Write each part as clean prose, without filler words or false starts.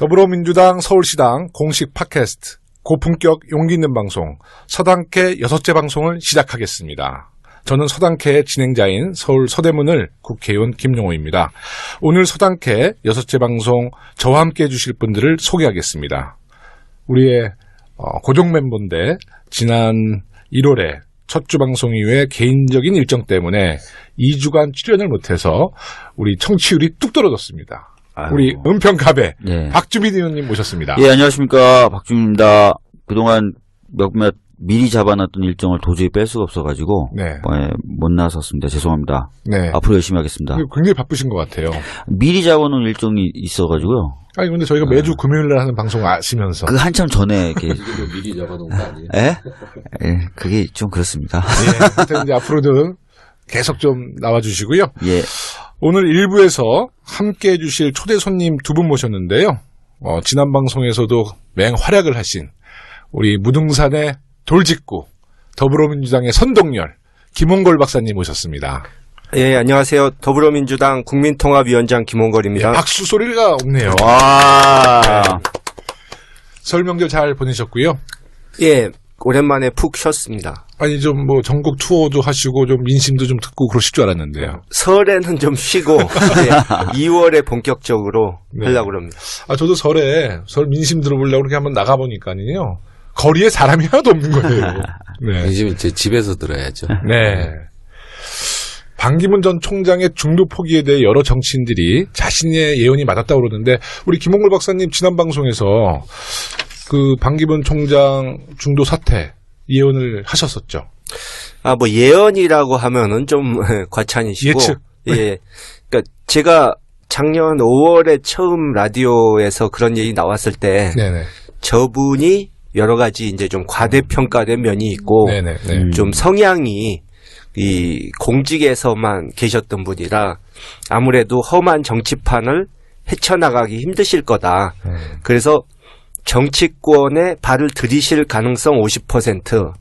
더불어민주당 서울시당 공식 팟캐스트 고품격 용기 있는 방송 서당캐 6째 방송을 시작하겠습니다. 저는 서당캐의 진행자인 서울 서대문을 국회의원 김용호입니다. 오늘 서당캐 6째 방송 저와 함께 해주실 분들을 소개하겠습니다. 우리의 고정 멤버인데 지난 1월에 첫 주 방송 이후에 개인적인 일정 때문에 2주간 출연을 못해서 우리 청취율이 뚝 떨어졌습니다. 우리 은평갑의 박주민 의원님 모셨습니다. 예, 안녕하십니까. 박주민입니다. 그동안 몇몇 미리 잡아놨던 일정을 도저히 뺄 수가 없어가지고 못 나섰습니다. 죄송합니다. 네. 앞으로 열심히 하겠습니다. 굉장히 바쁘신 것 같아요. 미리 잡아놓은 일정이 있어가지고요. 아니 근데 저희가 매주 금요일날 하는 방송 아시면서 그 한참 전에 이렇게 미리 잡아놓은 거 아니에요? 예? 예, 그게 좀 그렇습니다. 예, 하여튼 이제 앞으로도 계속 좀 나와주시고요. 예. 오늘 1부에서 함께 해주실 초대 손님 두 분 모셨는데요. 지난 방송에서도 맹활약을 하신 우리 무등산의 돌직구 더불어민주당의 선동열 김홍걸 박사님 모셨습니다. 예, 안녕하세요. 더불어민주당 국민통합위원장 김홍걸입니다. 예, 박수 소리가 없네요. 와. 설 명절 잘 보내셨고요. 예, 오랜만에 푹 쉬었습니다. 아니 좀 뭐 전국 투어도 하시고 좀 민심도 좀 듣고 그러실 줄 알았는데요. 설에는 좀 쉬고 2월에 본격적으로 하려고 합니다. 아 저도 설 민심 들어보려고 그렇게 한번 나가보니까요. 거리에 사람이 하나도 없는 거예요. 네. 민심은 제 집에서 들어야죠. 네. 반기문 전 총장의 중도 포기에 대해 여러 정치인들이 자신의 예언이 맞았다고 그러는데 우리 김홍걸 박사님 지난 방송에서 그 반기문 총장 중도 사퇴 예언을 하셨었죠. 아, 뭐 예언이라고 하면은 좀 과찬이시고. 예측. 예. 그러니까 제가 작년 5월에 처음 라디오에서 그런 얘기 나왔을 때 네네. 저분이 여러 가지 이제 좀 과대평가된 면이 있고 네네. 좀 성향이 이 공직에서만 계셨던 분이라 아무래도 험한 정치판을 헤쳐나가기 힘드실 거다. 그래서 정치권에 발을 들이실 가능성 50%,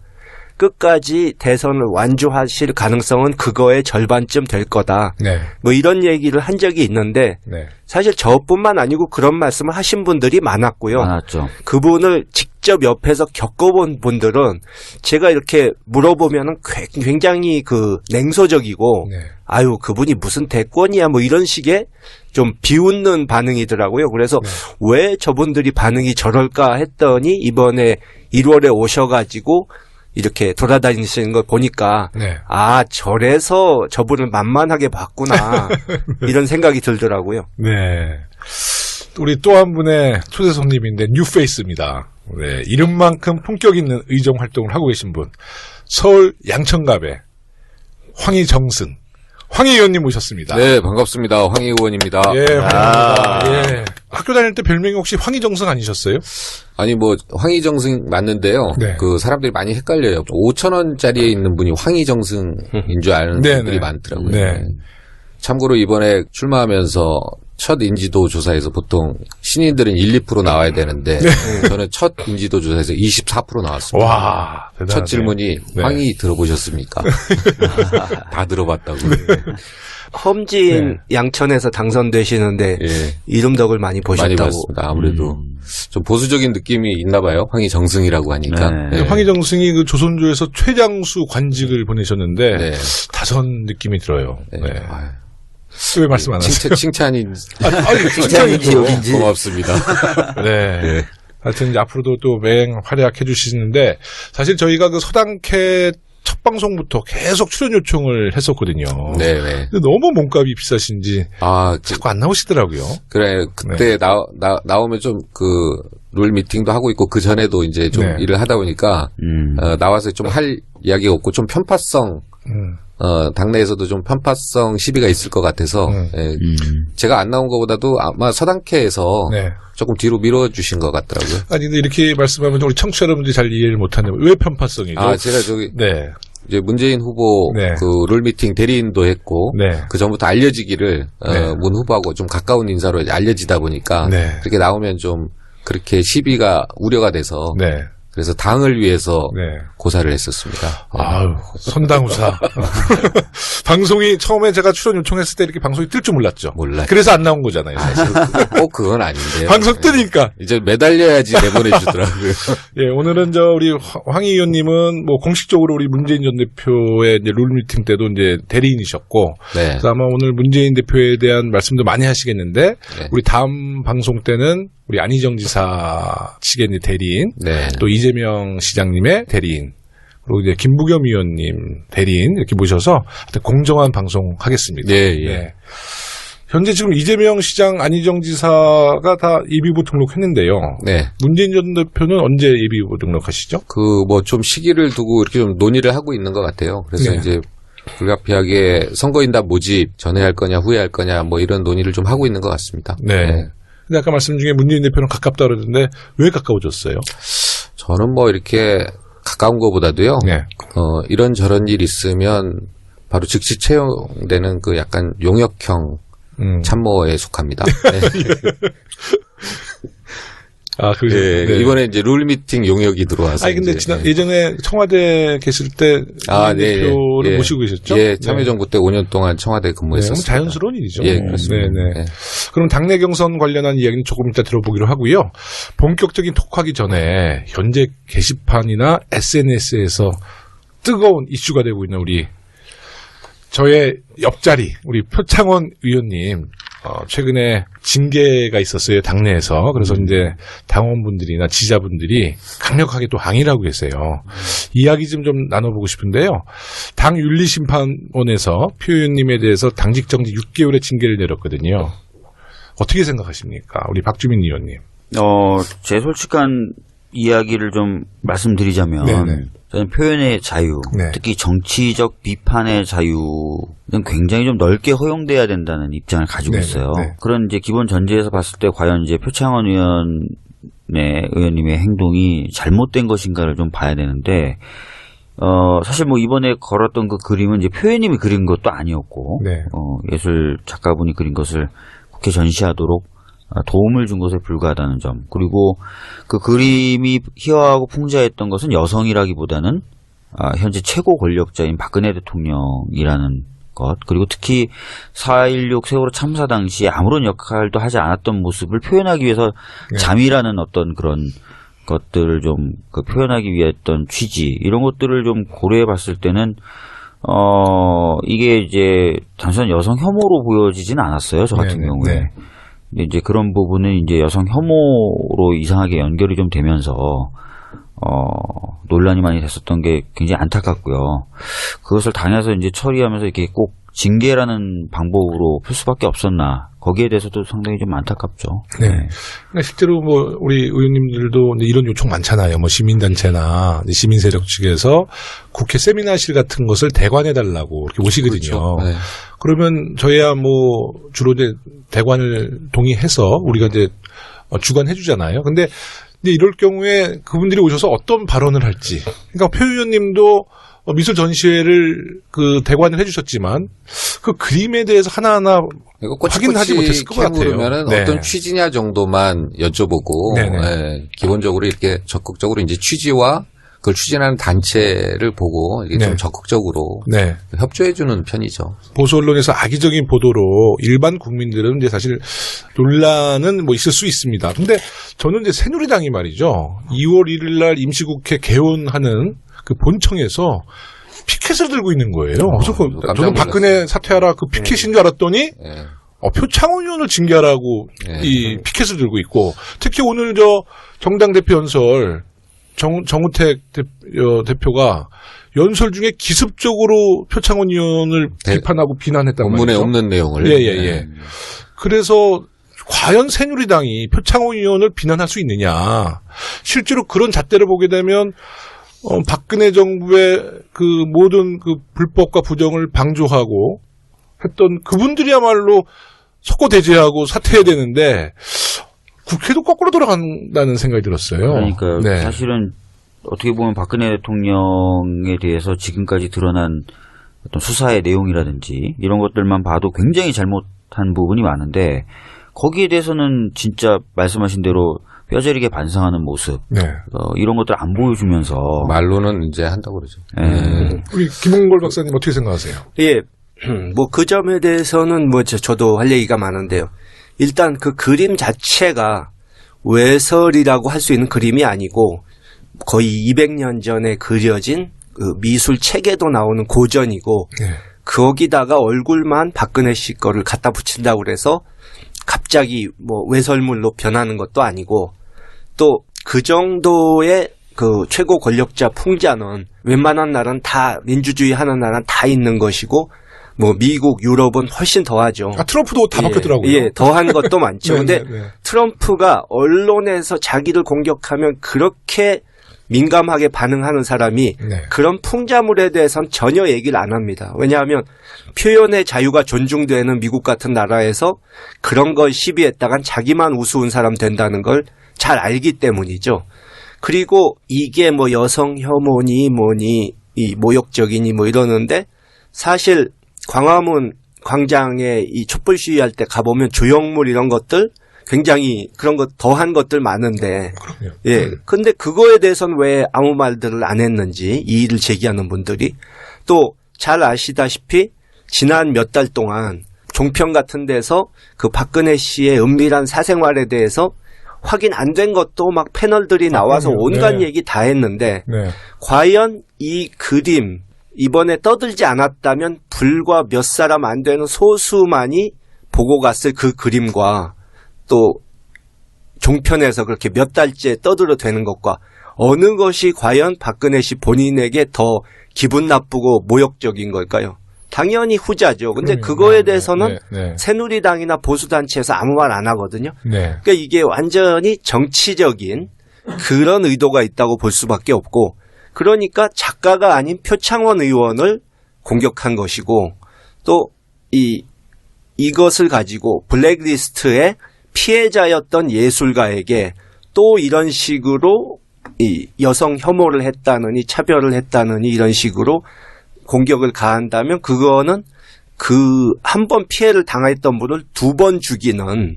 끝까지 대선을 완주하실 가능성은 그거의 절반쯤 될 거다. 네. 뭐 이런 얘기를 한 적이 있는데 네. 사실 저뿐만 아니고 그런 말씀을 하신 분들이 많았고요. 많았죠. 그분을 직접 옆에서 겪어본 분들은 제가 이렇게 물어보면은 굉장히 그 냉소적이고 네. 아유 그분이 무슨 대권이야 뭐 이런 식의 좀 비웃는 반응이더라고요. 그래서 왜 저분들이 반응이 저럴까 했더니 이번에 1월에 오셔가지고 이렇게 돌아다니시는 걸 보니까 아 저래서 저분을 만만하게 봤구나 이런 생각이 들더라고요. 네. 우리 또 한 분의 초대 손님인데 뉴페이스입니다. 네. 이름만큼 품격 있는 의정 활동을 하고 계신 분 서울 양천갑의 황희정승 황희 의원님 모셨습니다. 네, 반갑습니다. 황희 의원입니다. 예, 반갑습니다. 예. 학교 다닐 때 별명이 혹시 황희정승 아니셨어요? 아니 뭐 황희정승 맞는데요. 네. 그 사람들이 많이 헷갈려요. 5,000원짜리에 있는 분이 황희정승인 줄 아는 분들이 많더라고요. 네. 참고로 이번에 출마하면서 첫 인지도 조사에서 보통 신인들은 1, 2% 나와야 되는데 저는 첫 인지도 조사에서 24% 나왔습니다. 와, 대단하네. 첫 질문이 황희 들어보셨습니까? 다 들어봤다고. 험진 양천에서 당선되시는데 이름덕을 많이 보셨다고. 많이 봤습니다. 아무래도 좀 보수적인 느낌이 있나 봐요. 황희정승이라고 하니까. 네. 황희정승이 그 조선조에서 최장수 관직을 보내셨는데 다선 느낌이 들어요. 네. 왜 말씀 안 하세요? 칭찬이 칭찬인지 욕인지. 고맙습니다. 네. 하여튼 이제 앞으로도 또 맹활약해 주시는데 사실 저희가 그 서당캐 첫 방송부터 계속 출연 요청을 했었거든요. 네. 근데 너무 몸값이 비싸신지 자꾸 안 나오시더라고요. 그래 그때 나오면 좀 그 룰 미팅도 하고 있고 그 전에도 이제 좀 일을 하다 보니까 나와서 좀 할 이야기가 없고 좀 편파성 당내에서도 좀 편파성 시비가 있을 것 같아서 제가 안 나온 것보다도 아마 서당캐에서 조금 뒤로 밀어주신 것 같더라고요. 아니 근데 이렇게 말씀하면 우리 청취자 여러분들이 잘 이해를 못하는데 왜 편파성이죠? 제가 이제 문재인 후보 그 룰미팅 대리인도 했고 그 전부터 알려지기를 문 후보하고 좀 가까운 인사로 알려지다 보니까 그렇게 나오면 좀 그렇게 시비가 우려가 돼서 그래서 당을 위해서 네. 고사를 했었습니다. 아유, 선당우사. 방송이 처음에 제가 출연 요청했을 때 이렇게 방송이 뜰 줄 몰랐죠. 몰랐죠. 그래서 안 나온 거잖아요. 사실. 꼭 그건 아닌데. 방송 뜨니까. 이제 매달려야지 내보내주더라고요. 예, 오늘은 우리 황 의원님은 뭐 공식적으로 우리 문재인 전 대표의 이제 룰 미팅 때도 이제 대리인이셨고. 네. 그래서 아마 오늘 문재인 대표에 대한 말씀도 많이 하시겠는데. 네. 우리 다음 방송 때는 우리 안희정 지사 측의 이제 대리인. 네. 또 이재명 시장님의 대리인. 그리고 이제 김부겸 의원님 대리인 이렇게 모셔서 공정한 방송 하겠습니다. 예, 예. 네. 현재 지금 이재명 시장, 안희정 지사가 다 예비후보 등록했는데요. 네. 문재인 전 대표는 언제 예비후보 등록하시죠? 뭐 좀 시기를 두고 이렇게 좀 논의를 하고 있는 것 같아요. 그래서 네. 이제 불가피하게 선거인단 모집 전에 할 거냐 후에 할 거냐 뭐 이런 논의를 좀 하고 있는 것 같습니다. 네. 근데 아까 말씀 중에 문재인 대표는 가깝다 그러던데 왜 가까워졌어요? 저는 뭐 이렇게 가까운 것보다도요. 네. 이런저런 일 있으면 바로 즉시 채용되는 그 약간 용역형 참모에 속합니다. 네. 아, 그러죠. 네, 네. 이번에 이제 룰 미팅 용역이 들어와서. 아니, 근데 이제, 예전에 청와대 계실 때 네, 대표를 예. 모시고 계셨죠? 예, 참여정부 때 5년 동안 청와대 근무했었습니다. 네, 자연스러운 일이죠. 예, 그렇습니다. 네네. 네. 그럼 당내 경선 관련한 이야기는 조금 이따 들어보기로 하고요. 본격적인 톡하기 전에 현재 게시판이나 SNS에서 뜨거운 이슈가 되고 있는 저의 옆자리, 우리 표창원 의원님, 최근에 징계가 있었어요, 당내에서. 그래서 이제 당원분들이나 지지자분들이 강력하게 또 항의를 하고 계세요. 이야기 좀 나눠보고 싶은데요. 당 윤리심판원에서 표 의원님에 대해서 당직 정지 6개월의 징계를 내렸거든요. 어떻게 생각하십니까? 우리 박주민 의원님. 제 솔직한 이야기를 좀 말씀드리자면, 네네. 저는 표현의 자유, 네. 특히 정치적 비판의 자유는 굉장히 좀 넓게 허용돼야 된다는 입장을 가지고 네네. 있어요. 네. 그런 이제 기본 전제에서 봤을 때 과연 이제 표창원 의원님의 행동이 잘못된 것인가를 좀 봐야 되는데, 사실 뭐 이번에 걸었던 그 그림은 이제 표현님이 그린 것도 아니었고, 네. 예술 작가분이 그린 것을 국회 전시하도록 도움을 준 것에 불과하다는 점. 그리고 그 그림이 희화하고 풍자했던 것은 여성이라기보다는 현재 최고 권력자인 박근혜 대통령이라는 것. 그리고 특히 4.16 세월호 참사 당시에 아무런 역할도 하지 않았던 모습을 표현하기 위해서 네. 잠이라는 어떤 그런 것들을 좀 표현하기 위해 했던 취지. 이런 것들을 좀 고려해 봤을 때는 이게 이제 단순한 여성 혐오로 보여지진 않았어요. 저 같은 네네. 경우에. 네. 이제 그런 부분은 이제 여성 혐오로 이상하게 연결이 좀 되면서, 논란이 많이 됐었던 게 굉장히 안타깝고요. 그것을 당해서 이제 처리하면서 이렇게 꼭 징계라는 방법으로 풀 수밖에 없었나. 거기에 대해서도 상당히 좀 안타깝죠. 네. 그러니까 실제로 뭐 우리 의원님들도 이런 요청 많잖아요. 뭐 시민단체나 시민 세력 측에서 국회 세미나실 같은 것을 대관해달라고 이렇게 오시거든요. 그렇죠. 네. 그러면 저희야 뭐 주로 이제 대관을 동의해서 우리가 이제 주관해주잖아요. 근데 이럴 경우에 그분들이 오셔서 어떤 발언을 할지. 그러니까 표 의원님도 미술 전시회를 대관을 해주셨지만 그 그림에 대해서 하나하나 확인하지 못했을 것 같아요. 물으면은 네. 어떤 취지냐 정도만 여쭤보고 기본적으로 이렇게 적극적으로 이제 취지와 그걸 추진하는 단체를 보고 이게 좀 적극적으로 협조해주는 편이죠. 보수 언론에서 악의적인 보도로 일반 국민들은 이제 사실 논란은 뭐 있을 수 있습니다. 근데 저는 이제 새누리당이 말이죠. 2월 1일 날 임시국회 개원하는 그 본청에서 피켓을 들고 있는 거예요. 그래서 저는 박근혜 사퇴하라 그 피켓인 줄 알았더니 표창원 의원을 징계하라고 이 피켓을 들고 있고 특히 오늘 정당 대표 연설 정우택 대표가 연설 중에 기습적으로 표창원 의원을 비판하고 비난했단 말이죠. 원문에 없는 내용을. 예. 그래서 과연 새누리당이 표창원 의원을 비난할 수 있느냐. 실제로 그런 잣대를 보게 되면 박근혜 정부의 그 모든 그 불법과 부정을 방조하고 했던 그분들이야말로 석고대죄하고 사퇴해야 되는데 국회도 거꾸로 돌아간다는 생각이 들었어요. 그러니까요. 사실은 어떻게 보면 박근혜 대통령에 대해서 지금까지 드러난 어떤 수사의 내용이라든지 이런 것들만 봐도 굉장히 잘못한 부분이 많은데 거기에 대해서는 진짜 말씀하신 대로 뼈저리게 반성하는 모습 네. 이런 것들 안 보여주면서 말로는 이제 한다고 그러죠. 우리 김홍걸 박사님 어떻게 생각하세요? 예, 뭐 그 점에 대해서는 뭐 저도 할 얘기가 많은데요. 일단 그 그림 자체가 외설이라고 할 수 있는 그림이 아니고 거의 200년 전에 그려진 그 미술 책에도 나오는 고전이고 네. 거기다가 얼굴만 박근혜 씨 거를 갖다 붙인다고 그래서 갑자기 뭐 외설물로 변하는 것도 아니고 또 그 정도의 그 최고 권력자 풍자는 웬만한 나라는 다 민주주의 하는 나라는 다 있는 것이고 뭐 미국, 유럽은 훨씬 더하죠. 아, 트럼프도 다 바뀌었더라고요. 예, 더한 것도 많죠. 네, 근데 네, 네. 트럼프가 언론에서 자기를 공격하면 그렇게 민감하게 반응하는 사람이 네. 그런 풍자물에 대해서는 전혀 얘기를 안 합니다. 왜냐하면 표현의 자유가 존중되는 미국 같은 나라에서 그런 걸 시비했다간 자기만 우스운 사람 된다는 걸 잘 알기 때문이죠. 그리고 이게 뭐 여성 혐오니 뭐니 이 모욕적이니 뭐 이러는데 사실 광화문 광장에 이 촛불 시위할 때 가보면 조형물 이런 것들 굉장히 그런 것 더한 것들 많은데 그럼요. 예. 근데 그거에 대해서는 왜 아무 말들을 안 했는지 이의를 제기하는 분들이 또 잘 아시다시피 지난 몇 달 동안 종편 같은 데서 그 박근혜 씨의 은밀한 사생활에 대해서 확인 안 된 것도 막 패널들이 나와서 그럼요. 온갖 네. 얘기 다 했는데 네. 과연 이 그림 이번에 떠들지 않았다면 불과 몇 사람 안 되는 소수만이 보고 갔을 그 그림과 또 종편에서 그렇게 몇 달째 떠들어대는 것과 어느 것이 과연 박근혜 씨 본인에게 더 기분 나쁘고 모욕적인 걸까요? 당연히 후자죠. 근데 그럼요. 그거에 네, 대해서는 네, 네. 새누리당이나 보수단체에서 아무 말 안 하거든요. 네. 그러니까 이게 완전히 정치적인 그런 의도가 있다고 볼 수밖에 없고 그러니까 작가가 아닌 표창원 의원을 공격한 것이고 또 이것을 가지고 블랙리스트의 피해자였던 예술가에게 또 이런 식으로 이 여성 혐오를 했다느니 차별을 했다느니 이런 식으로 공격을 가한다면 그거는 그 한 번 피해를 당했던 분을 두 번 죽이는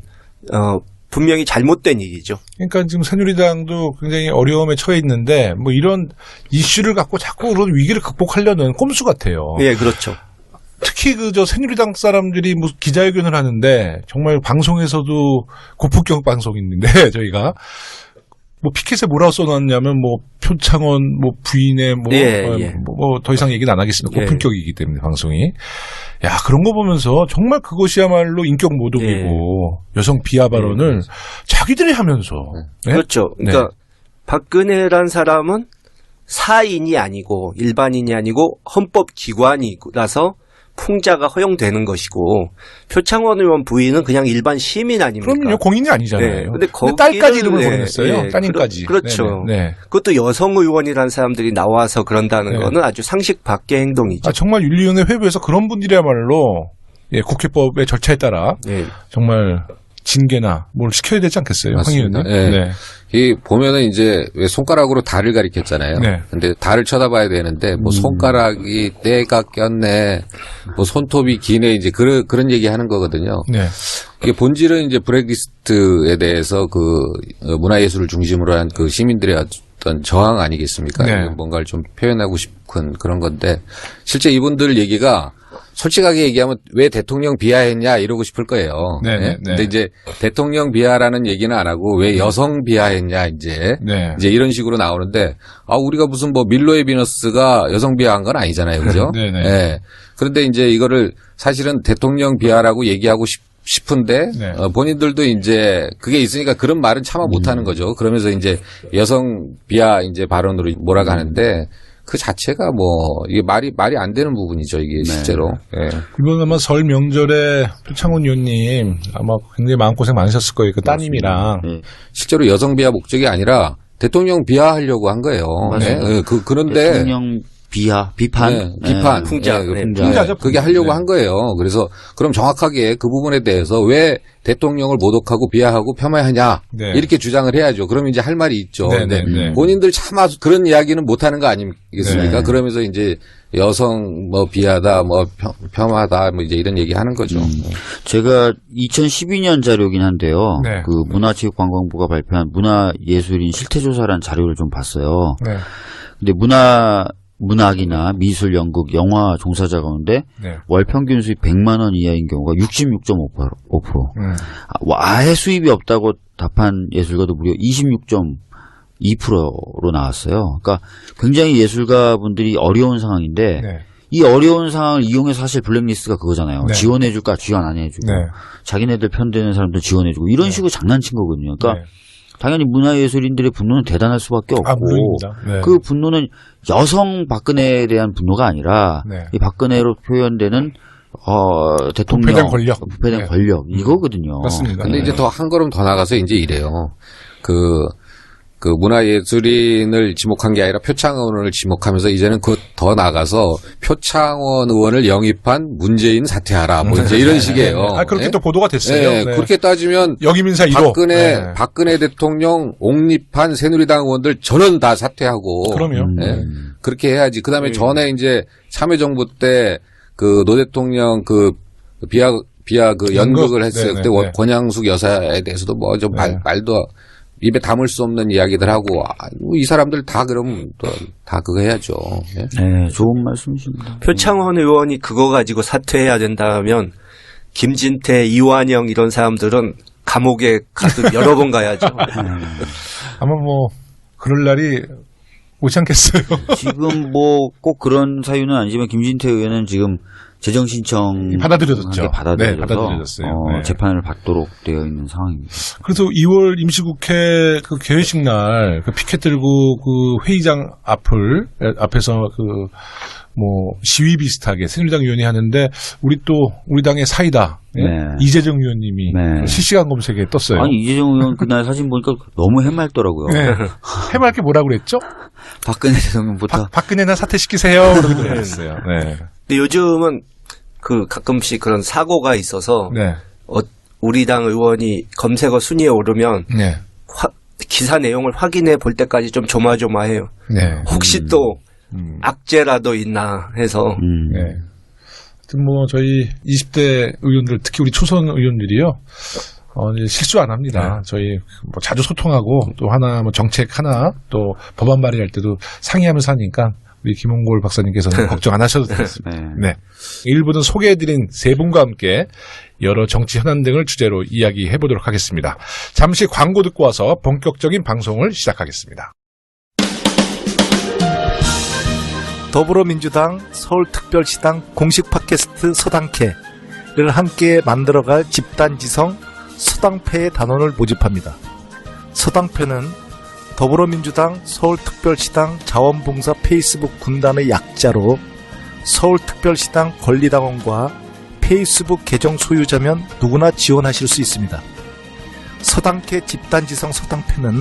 분명히 잘못된 일이죠. 그러니까 지금 새누리당도 굉장히 어려움에 처해 있는데 뭐 이런 이슈를 갖고 자꾸 그런 위기를 극복하려는 꼼수 같아요. 예, 그렇죠. 특히 그 저 새누리당 사람들이 뭐 기자회견을 하는데 정말 방송에서도 고품격 방송인데 저희가 뭐 피켓에 뭐라고 써놨냐면 뭐 표창원 뭐 부인의 뭐 예. 뭐 더 이상 얘기는 안 하겠습니다. 예. 고품격이기 때문에 방송이 야 그런 거 보면서 정말 그것이야말로 인격 모독이고 여성 비하 발언을 자기들이 하면서 네? 그렇죠. 그러니까 박근혜란 사람은 사인이 아니고 일반인이 아니고 헌법기관이라서 풍자가 허용되는 것이고 표창원 의원 부인은 그냥 일반 시민 아닙니까? 그럼요 공인이 아니잖아요. 네. 근데 딸까지 이름을 보냈어요. 따님까지. 그렇죠. 네. 그것도 여성 의원이라는 사람들이 나와서 그런다는 네. 거는 아주 상식 밖의 행동이죠. 아, 정말 윤리위원회 회부에서 그런 분들이야말로 국회법의 절차에 따라 예. 정말 징계나 뭘 시켜야 되지 않겠어요? 황 맞습니다. 의원님? 네. 이 보면은 이제 왜 손가락으로 달을 가리켰잖아요. 네. 근데 달을 쳐다봐야 되는데 뭐 손가락이 때가 꼈네, 뭐 손톱이 기네 이제 그런 얘기 하는 거거든요. 네. 이게 본질은 이제 브렉리스트에 대해서 그 문화예술을 중심으로 한 그 시민들의 어떤 저항 아니겠습니까? 네. 뭔가를 좀 표현하고 싶은 그런 건데 실제 이분들 얘기가 솔직하게 얘기하면 왜 대통령 비하했냐 이러고 싶을 거예요. 네, 네, 네. 근데 이제 대통령 비하라는 얘기는 안 하고 왜 여성 비하했냐 이제 이런 식으로 나오는데 우리가 무슨 뭐 밀로의 비너스가 여성 비하한 건 아니잖아요, 그죠? 네, 네. 예. 그런데 이제 이거를 사실은 대통령 비하라고 얘기하고 싶은데 본인들도 이제 그게 있으니까 그런 말은 차마 못 하는 거죠. 그러면서 이제 여성 비하 이제 발언으로 몰아가는데 그 자체가 뭐 이게 말이 안 되는 부분이죠, 이게 실제로. 예. 이번 아마 설 명절에 표창원 의원님 아마 굉장히 마음고생 많으셨을 거예요. 그 따님이랑. 실제로 여성 비하 목적이 아니라 대통령 비하하려고 한 거예요. 네. 그런데 대통령 비판, 비판, 풍자, 풍자죠. 그게 하려고 한 거예요. 그래서 그럼 정확하게 그 부분에 대해서 왜 대통령을 모독하고 비하하고 폄하하냐 이렇게 주장을 해야죠. 그럼 이제 할 말이 있죠. 근데 본인들 차마 그런 이야기는 못 하는 거 아니겠습니까? 그러면서 이제 여성 뭐 비하다, 뭐 폄하다, 뭐 이제 이런 얘기 하는 거죠. 제가 2012년 자료긴 한데요. 네. 그 문화체육관광부가 발표한 문화예술인 실태조사라는 자료를 좀 봤어요. 네. 근데 문학이나 미술, 연극, 영화 종사자 가운데 네. 월 평균 수입 100만 원 이하인 경우가 66.5%. 아예 수입이 없다고 답한 예술가도 무려 26.2%로 나왔어요. 그러니까 굉장히 예술가분들이 어려운 상황인데 네. 이 어려운 상황을 이용해서 사실 블랙리스트가 그거잖아요. 네. 지원해줄까 지원 안 해주고 네. 자기네들 편드는 사람들 지원해주고 이런 식으로 장난친 거거든요. 그러니까 네. 당연히 문화예술인들의 분노는 대단할 수밖에 없고 물론입니다. 네. 그 분노는 여성 박근혜에 대한 분노가 아니라 네. 이 박근혜로 표현되는 대통령 부패된 권력. 부패된 네. 권력 이거거든요. 맞습니다. 근데 네. 이제 더 한 걸음 더 나가서 이제 이래요. 그 문화예술인을 지목한 게 아니라 표창원 의원을 지목하면서 이제는 그 더 나가서 표창원 의원을 영입한 문재인 사퇴하라. 뭐 이제 이런 식이에요. 그렇게 네? 또 보도가 됐어요. 네, 네. 그렇게 따지면 역임인사 1호. 네. 박근혜 대통령 옹립한 새누리당 의원들 전원 다 사퇴하고. 그럼요. 네, 그렇게 해야지. 그다음에 전에 이제 참여정부 때 그 노 대통령 그 비하 그 연극을 했을 네네, 때 네. 권양숙 여사에 대해서도 뭐 좀 네. 말도 입에 담을 수 없는 이야기들 하고 이 사람들 다 그럼 또 다 그거 해야죠. 예? 네, 좋은 말씀이십니다. 표창원 의원이 그거 가지고 사퇴해야 된다면 김진태, 이완영 이런 사람들은 감옥에 가도 여러 번 가야죠. 아마 뭐 그럴 날이 오지 않겠어요. 지금 뭐 꼭 그런 사유는 아니지만 김진태 의원은 지금 재정 신청 받아들여졌죠. 받아들여져서 네, 받아들여졌어요. 네. 재판을 받도록 되어 있는 상황입니다. 그래서 2월 임시국회 그 개회식 날 그 피켓 들고 그 회의장 앞에서 그 뭐 시위 비슷하게 새누리당 의원이 하는데 우리 당의 사이다. 예? 네. 이재정 의원님이 네. 실시간 검색에 떴어요. 아니 이재정 의원 그날 사진 보니까 너무 해맑더라고요. 네. 해맑게 게 뭐라 그랬죠? 박근혜 대통령부터 박근혜나 사퇴시키세요. 그러고 그랬어요. 네. 근데 요즘은 그 가끔씩 그런 사고가 있어서 네. 우리 당 의원이 검색어 순위에 오르면 네. 기사 내용을 확인해 볼 때까지 좀 조마조마해요. 네. 혹시 또 악재라도 있나 해서. 네. 하여튼 뭐 저희 20대 의원들 특히 우리 초선 의원들이요. 이제 실수 안 합니다. 저희 뭐 자주 소통하고 또 하나 뭐 정책 하나 또 법안 발의할 때도 상의하면서 하니까 우리 김홍골 박사님께서는 걱정 안 하셔도 되겠습니다. 네. 1부는 소개해드린 세 분과 함께 여러 정치 현안 등을 주제로 이야기해 보도록 하겠습니다. 잠시 광고 듣고 와서 본격적인 방송을 시작하겠습니다. 더불어민주당 서울특별시당 공식 팟캐스트 서당캐를 함께 만들어갈 집단지성 서당패의 단원을 모집합니다. 서당패는 더불어민주당 서울특별시당 자원봉사 페이스북 군단의 약자로 서울특별시당 권리당원과 페이스북 계정 소유자면 누구나 지원하실 수 있습니다. 서당캐 집단지성 서당패는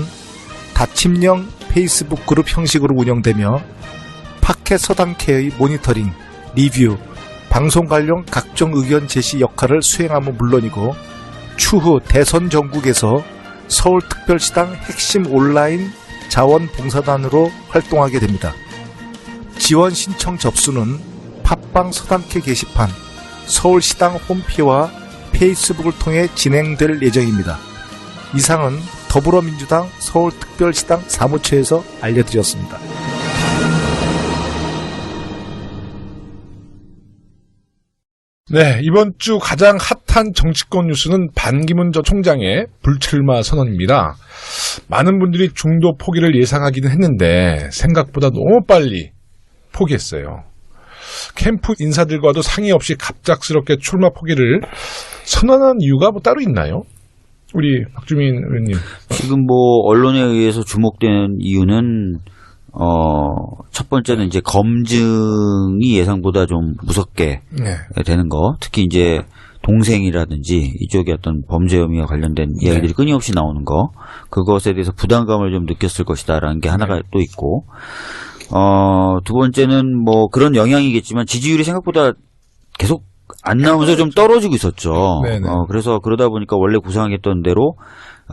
다침령 페이스북 그룹 형식으로 운영되며 팟캐 서당캐의 모니터링, 리뷰, 방송 관련 각종 의견 제시 역할을 수행함은 물론이고 추후 대선 전국에서 서울특별시당 핵심 온라인 자원봉사단으로 활동하게 됩니다. 지원 신청 접수는 팟빵 서당캐 게시판, 서울시당 홈피와 페이스북을 통해 진행될 예정입니다. 이상은 더불어민주당 서울특별시당 사무처에서 알려드렸습니다. 네, 이번 주 가장 핫한 정치권 뉴스는 반기문 전 총장의 불출마 선언입니다. 많은 분들이 중도 포기를 예상하기는 했는데 생각보다 너무 빨리 포기했어요. 캠프 인사들과도 상의 없이 갑작스럽게 출마 포기를 선언한 이유가 뭐 따로 있나요? 우리 박주민 의원님. 지금 뭐 언론에 의해서 주목되는 이유는 첫 번째는 이제 검증이 예상보다 좀 무섭게 네. 되는 거. 특히 이제 동생이라든지 이쪽의 어떤 범죄 혐의와 관련된 이야기들이 끊임없이 나오는 거. 그것에 대해서 부담감을 좀 느꼈을 것이다라는 게 하나가 또 있고. 두 번째는 뭐 그런 영향이겠지만 지지율이 생각보다 계속 안 나오면서 좀 떨어지고 있었죠. 그래서 그러다 보니까 원래 구상했던 대로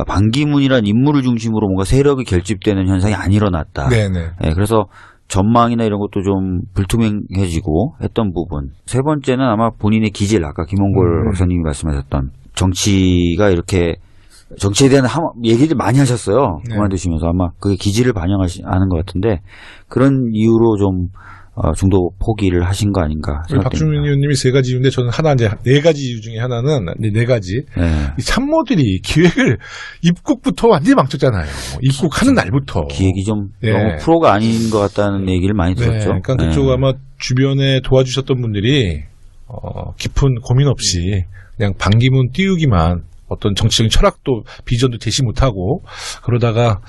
반기문이란 인물을 중심으로 뭔가 세력이 결집되는 현상이 안 일어났다. 네네. 네, 그래서 전망이나 이런 것도 좀 불투명해지고 했던 부분. 세 번째는 아마 본인의 기질, 아까 김홍걸 박사님이 말씀하셨던 정치가 이렇게 정치에 대한 얘기를 많이 하셨어요. 네. 그만두시면서 아마 그게 기질을 반영하는 것 같은데 그런 이유로 좀 중도 포기를 하신 거 아닌가 우리 박주민 생각됩니다. 의원님이 세 가지 이유인데 저는 하나 이제 네 가지 이유 중에 하나는 네 가지. 네. 이 참모들이 기획을 입국부터 완전히 망쳤잖아요. 입국하는 날부터. 기획이 좀 네. 너무 프로가 아닌 것 같다는 얘기를 많이 네, 들었죠. 그러니까 그쪽 아마 주변에 도와주셨던 분들이 깊은 고민 없이 그냥 반기문 띄우기만 어떤 정치적인 철학도 비전도 제시 못하고 그러다가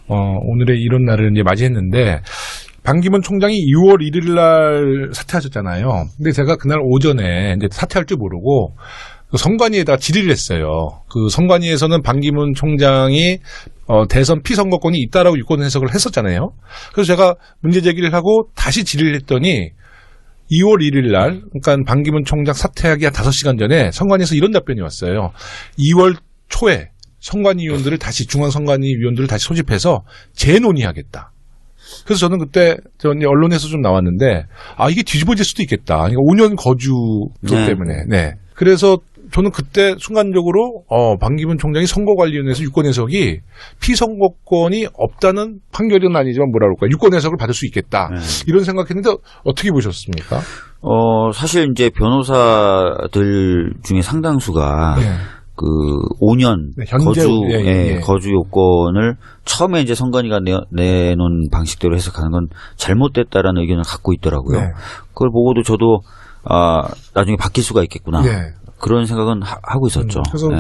오늘의 이런 날을 이제 맞이했는데 반기문 총장이 6월 1일 날 사퇴하셨잖아요. 근데 제가 그날 오전에 이제 사퇴할 줄 모르고 그 선관위에다가 질의를 했어요. 그 선관위에서는 반기문 총장이 대선 피선거권이 있다라고 유권 해석을 했었잖아요. 그래서 제가 문제 제기를 하고 다시 질의를 했더니 2월 1일 날, 그러니까 반기문 총장 사퇴하기 한 5시간 전에 선관위에서 이런 답변이 왔어요. 2월 초에 선관위위원들을 다시 중앙선관위위원들을 다시 소집해서 재논의하겠다. 그래서 저는 그때 언론에서 좀 나왔는데 이게 뒤집어질 수도 있겠다. 그러니까 5년 거주 네. 때문에. 네. 그래서 저는 그때 순간적으로 반기문 총장이 선거관리위원회에서 유권 해석이 피선거권이 없다는 판결은 아니지만 뭐라 그럴까 유권 해석을 받을 수 있겠다. 네. 이런 생각했는데 어떻게 보셨습니까? 사실 이제 변호사들 중에 상당수가 네. 그 5년 네, 현재, 거주 요건을 처음에 이제 선관위가 내놓은 방식대로 해석하는 건 잘못됐다라는 의견을 갖고 있더라고요. 네. 그걸 보고도 저도 나중에 바뀔 수가 있겠구나. 네. 그런 생각은 하고 있었죠. 그래서 네.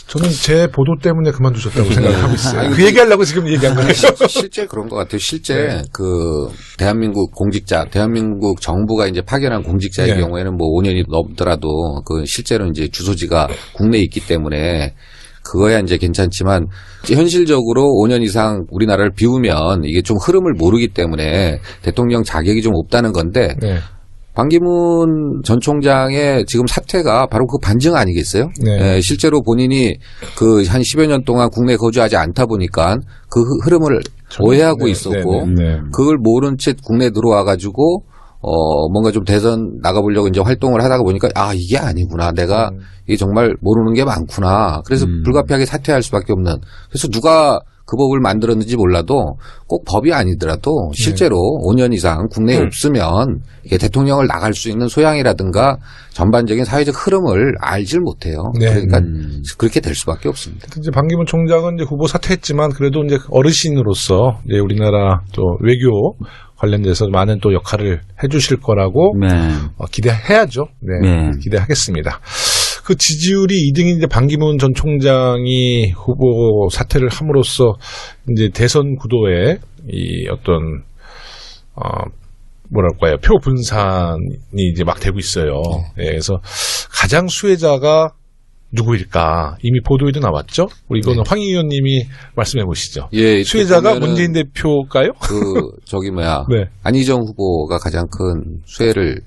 저는 제 보도 때문에 그만두셨다고 생각하고 있어요. 그 얘기하려고 지금 얘기한 거예요. 실제 그런 것 같아요. 실제 그 대한민국 공직자, 대한민국 정부가 이제 파견한 공직자의 네. 경우에는 뭐 5년이 넘더라도 그 실제로 이제 주소지가 국내에 있기 때문에 그거야 이제 괜찮지만 현실적으로 5년 이상 우리나라를 비우면 이게 좀 흐름을 모르기 때문에 대통령 자격이 좀 없다는 건데 네. 반기문 전 총장의 지금 사퇴가 바로 그 반증 아니겠어요? 네. 실제로 본인이 그 한 10여 년 동안 국내에 거주하지 않다 보니까 그 흐름을 오해하고 네, 있었고 네, 네. 그걸 모른 채 국내에 들어와 가지고 뭔가 좀 대선 나가보려고 이제 활동을 하다가 보니까 이게 아니구나. 내가 이게 정말 모르는 게 많구나. 그래서 불가피하게 사퇴할 수밖에 없는. 그래서 누가 그 법을 만들었는지 몰라도 꼭 법이 아니더라도 실제로 5년 이상 국내에 없으면 이게 대통령을 나갈 수 있는 소양이라든가 전반적인 사회적 흐름을 알질 못해요. 네. 그러니까 그렇게 될 수밖에 없습니다. 이제 반기문 총장은 이제 후보 사퇴했지만 그래도 이제 어르신으로서 이제 우리나라 또 외교 관련돼서 많은 또 역할을 해주실 거라고 네. 기대해야죠. 네, 네. 기대하겠습니다. 그 지지율이 2등인 이제 반기문 전 총장이 후보 사퇴를 함으로써 이제 대선 구도에 이 어떤 뭐랄까요 표 분산이 이제 막 되고 있어요. 네, 그래서 가장 수혜자가 누구일까 이미 보도에도 나왔죠. 우리 이거는 황희 의원님이 말씀해 보시죠. 예, 수혜자가 보면은 문재인 대표일까요? 네. 네. 안희정 후보가 가장 큰 수혜를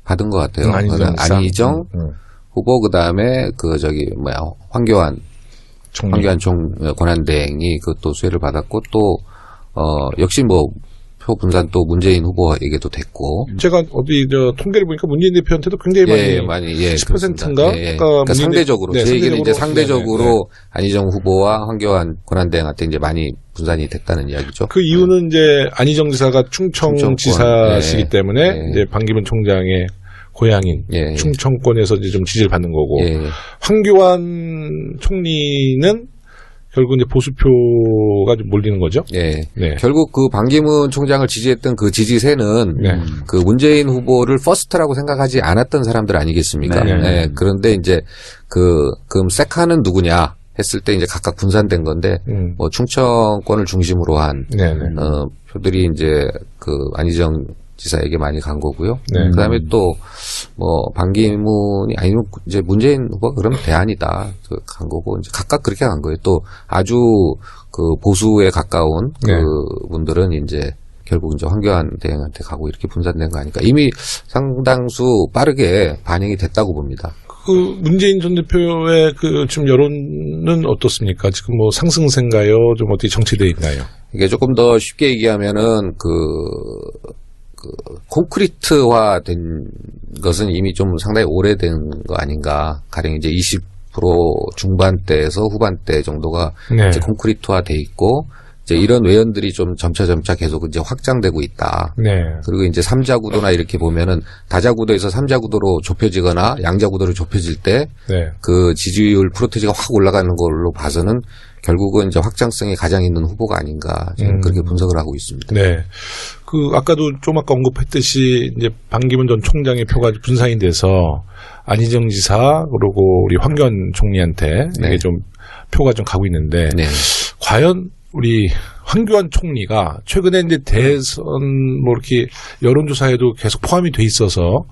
받은 것 같아요. 안희정 후보 그다음에 황교안 총리. 권한대행이 그것도 수혜를 받았고 또 역시 뭐 표 분산 또 문재인 후보에게도 됐고 제가 어디 통계를 보니까 문재인 대표한테도 굉장히 많이 10%인가? 그러니까 상대적으로 네, 제 얘기는 이제 상대적으로 네. 안희정 후보와 황교안 권한대행한테 이제 많이 분산이 됐다는 이야기죠. 그 이유는 이제 안희정 지사가 충청권. 충청지사시기 네. 때문에 네. 이제 반기문 총장의 고향인 예. 충청권에서 이제 좀 지지를 받는 거고 예. 황교안 총리는 결국 이제 보수표가 좀 몰리는 거죠. 예. 네. 결국 그 반기문 총장을 지지했던 그 지지세는 네. 그 문재인 후보를 퍼스트라고 생각하지 않았던 사람들 아니겠습니까? 네. 네. 그런데 이제 그럼 세카는 누구냐 했을 때 이제 각각 분산된 건데 뭐 충청권을 중심으로 한 네네. 표들이 이제 그 안희정 지사에게 많이 간 거고요. 네. 그다음에 또 뭐 반기문이 아니면 이제 문재인 후보가 그러면 대안이다 간 거고 이제 각각 그렇게 간 거예요. 또 아주 그 보수에 가까운 네. 그 분들은 이제 결국 이제 황교안 대행한테 가고 이렇게 분산된 거 아니까 이미 상당수 빠르게 반영이 됐다고 봅니다. 그 문재인 전 대표의 그 지금 여론은 어떻습니까? 지금 뭐 상승세인가요? 좀 어떻게 정체되어 있나요? 이게 조금 더 쉽게 얘기하면은 콘크리트화 된 것은 이미 좀 상당히 오래된 거 아닌가. 가령 이제 20% 중반대에서 후반대 정도가 네. 이제 콘크리트화 돼 있고, 이제 이런 외연들이 좀 점차 계속 이제 확장되고 있다. 네. 그리고 이제 3자 구도나 이렇게 보면은 다자 구도에서 3자 구도로 좁혀지거나 양자 구도로 좁혀질 때 그 네. 지지율 프로테지가 확 올라가는 걸로 봐서는 결국은 이제 확장성이 가장 있는 후보가 아닌가 저는 그렇게 분석을 하고 있습니다. 네. 아까도 좀 아까 언급했듯이 이제 반기문 전 총장의 표가 분산이 돼서 안희정 지사 그리고 우리 황교안 총리한테 네. 이게 좀 표가 좀 가고 있는데 네. 과연 우리 황교안 총리가 최근에 이제 대선 뭐 이렇게 여론조사에도 계속 포함이 돼 있어서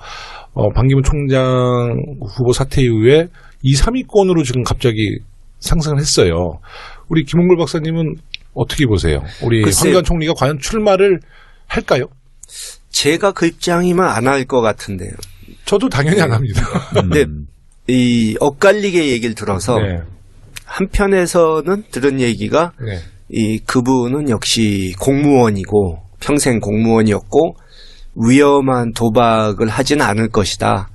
반기문 총장 후보 사퇴 이후에 2, 3위권으로 지금 갑자기 상승을 했어요. 우리 김홍걸 박사님은 어떻게 보세요? 우리 글쎄, 황교안 총리가 과연 출마를 할까요? 제가 그 입장이면 안 할 것 같은데요. 저도 당연히 안 합니다. 근데 이 엇갈리게 얘기를 들어서 네. 한편에서는 들은 얘기가 네. 그분은 역시 공무원이고 평생 공무원이었고 위험한 도박을 하진 않을 것이다.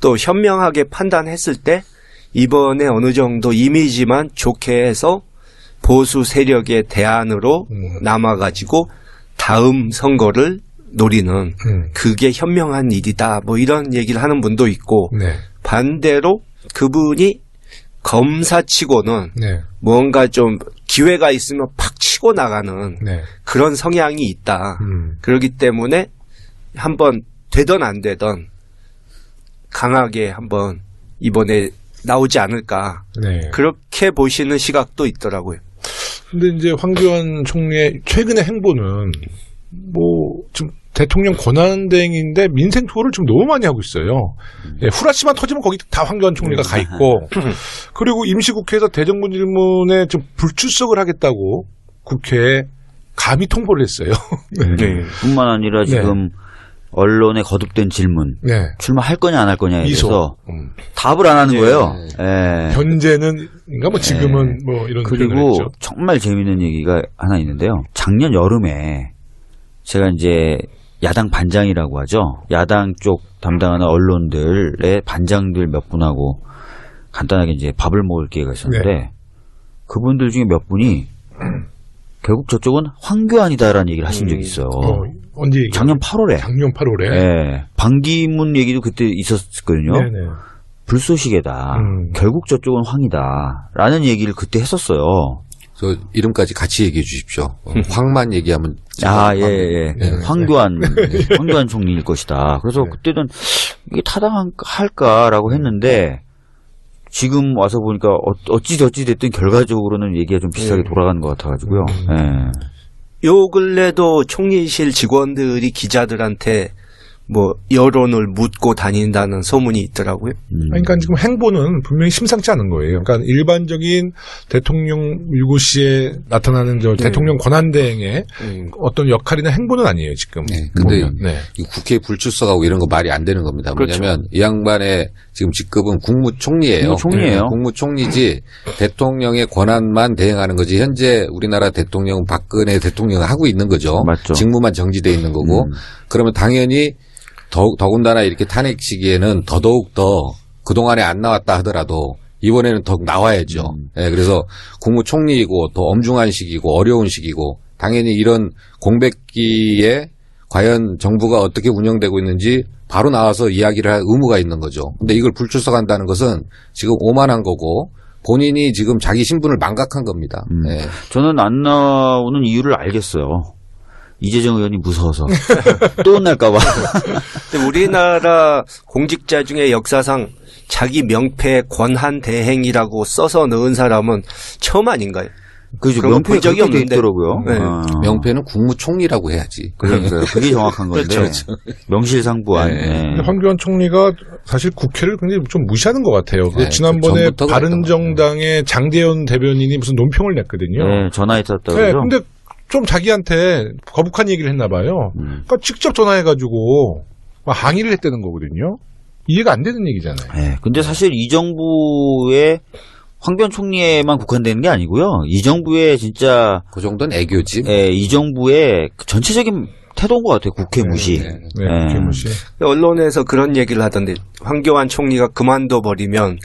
또 현명하게 판단했을 때 이번에 어느 정도 이미지만 좋게 해서 보수 세력의 대안으로 남아가지고 다음 선거를 노리는 그게 현명한 일이다. 뭐 이런 얘기를 하는 분도 있고 네. 반대로 그분이 검사치고는 네. 뭔가 좀 기회가 있으면 팍 치고 나가는 네. 그런 성향이 있다. 그렇기 때문에 한번 되던 안 되던 강하게 한번 이번에 나오지 않을까. 네. 그렇게 보시는 시각도 있더라고요. 근데 이제 황교안 총리의 최근의 행보는 좀 대통령 권한대행인데 민생 투어를 지금 너무 많이 하고 있어요. 예, 후라시만 터지면 거기 다 황교안 총리가 가 있고, 그리고 임시국회에서 대정부 질문에 좀 불출석을 하겠다고 국회에 감히 통보를 했어요. 네. 뿐만 아니라 지금 언론에 거듭된 질문, 네. 출마할 거냐 안 할 거냐에 미소. 대해서 답을 안 하는 거예요. 예. 현재는, 뭐 지금은 뭐 이런 표현을 그리고 했죠. 정말 재미있는 얘기가 하나 있는데요. 작년 여름에 제가 이제 야당 반장이라고 하죠. 야당 쪽 담당하는 언론들의 반장들 몇 분하고 간단하게 이제 밥을 먹을 기회가 있었는데 네. 그분들 중에 몇 분이 결국 저쪽은 황교안이다라는 얘기를 하신 적이 있어요. 언제 얘기? 작년 8월에. 작년 8월에. 예. 반기문 얘기도 그때 있었거든요. 네네. 불쏘시개다. 결국 저쪽은 황이다. 라는 얘기를 그때 했었어요. 저 이름까지 같이 얘기해 주십시오. 황만 얘기하면 예. 황교안 총리일 것이다. 그래서 그때는 이게 타당할까라고 했는데 지금 와서 보니까 어찌 됐든 결과적으로는 얘기가 좀 비슷하게 돌아가는 것 같아가지고요. 예. 요 근래도 총리실 직원들이 기자들한테 뭐 여론을 묻고 다닌다는 소문이 있더라고요. 그러니까 지금 행보는 분명히 심상치 않은 거예요. 그러니까 일반적인 대통령 유구시에 나타나는 대통령 권한대행의 어떤 역할이나 행보는 아니에요, 지금. 네. 근데 네. 국회에 불출석하고 이런 거 말이 안 되는 겁니다. 그렇죠. 뭐냐면 이 양반의 지금 직급은 국무총리예요. 국무총리예요. 국무총리지 대통령의 권한만 대행하는 거지. 현재 우리나라 대통령은 박근혜 대통령이 하고 있는 거죠. 맞죠. 직무만 정지돼 있는 거고. 그러면 당연히 더군다나 이렇게 탄핵 시기에는 더더욱 더 그동안에 안 나왔다 하더라도 이번에는 더욱 나와야죠. 예, 그래서 국무총리이고 더 엄중한 시기고 어려운 시기고 당연히 이런 공백기에 과연 정부가 어떻게 운영되고 있는지 바로 나와서 이야기를 할 의무가 있는 거죠. 근데 이걸 불출석한다는 것은 지금 오만한 거고 본인이 지금 자기 신분을 망각한 겁니다. 예. 저는 안 나오는 이유를 알겠어요. 이재정 의원이 무서워서 또 혼날까봐. 근데 우리나라 공직자 중에 역사상 자기 명패 권한 대행이라고 써서 넣은 사람은 처음 아닌가요? 그죠. 그런 거 명패 본 적이 그렇게 돼 없는데. 있더라고요. 네. 명패는 국무총리라고 해야지. 그러니까요. 그게 정확한 건데. 그렇죠. 명실상부한. 네. 네. 근데 황교안 총리가 사실 국회를 굉장히 좀 무시하는 것 같아요. 네, 지난번에 전부터 바른정당의 장대현 대변인이 무슨 논평을 냈거든요. 네, 전화했었다고 네, 그러죠. 근데 좀 자기한테 거북한 얘기를 했나 봐요. 그러니까 직접 전화해가지고 막 항의를 했다는 거거든요. 이해가 안 되는 얘기잖아요. 네, 근데 사실 이 정부의 황교안 총리에만 국한되는 게 아니고요. 이 정부의 진짜 그 정도는 애교지. 이 정부의 그 전체적인 태도인 것 같아요. 국회 무시. 네, 국회 무시. 언론에서 그런 얘기를 하던데 황교안 총리가 그만둬 버리면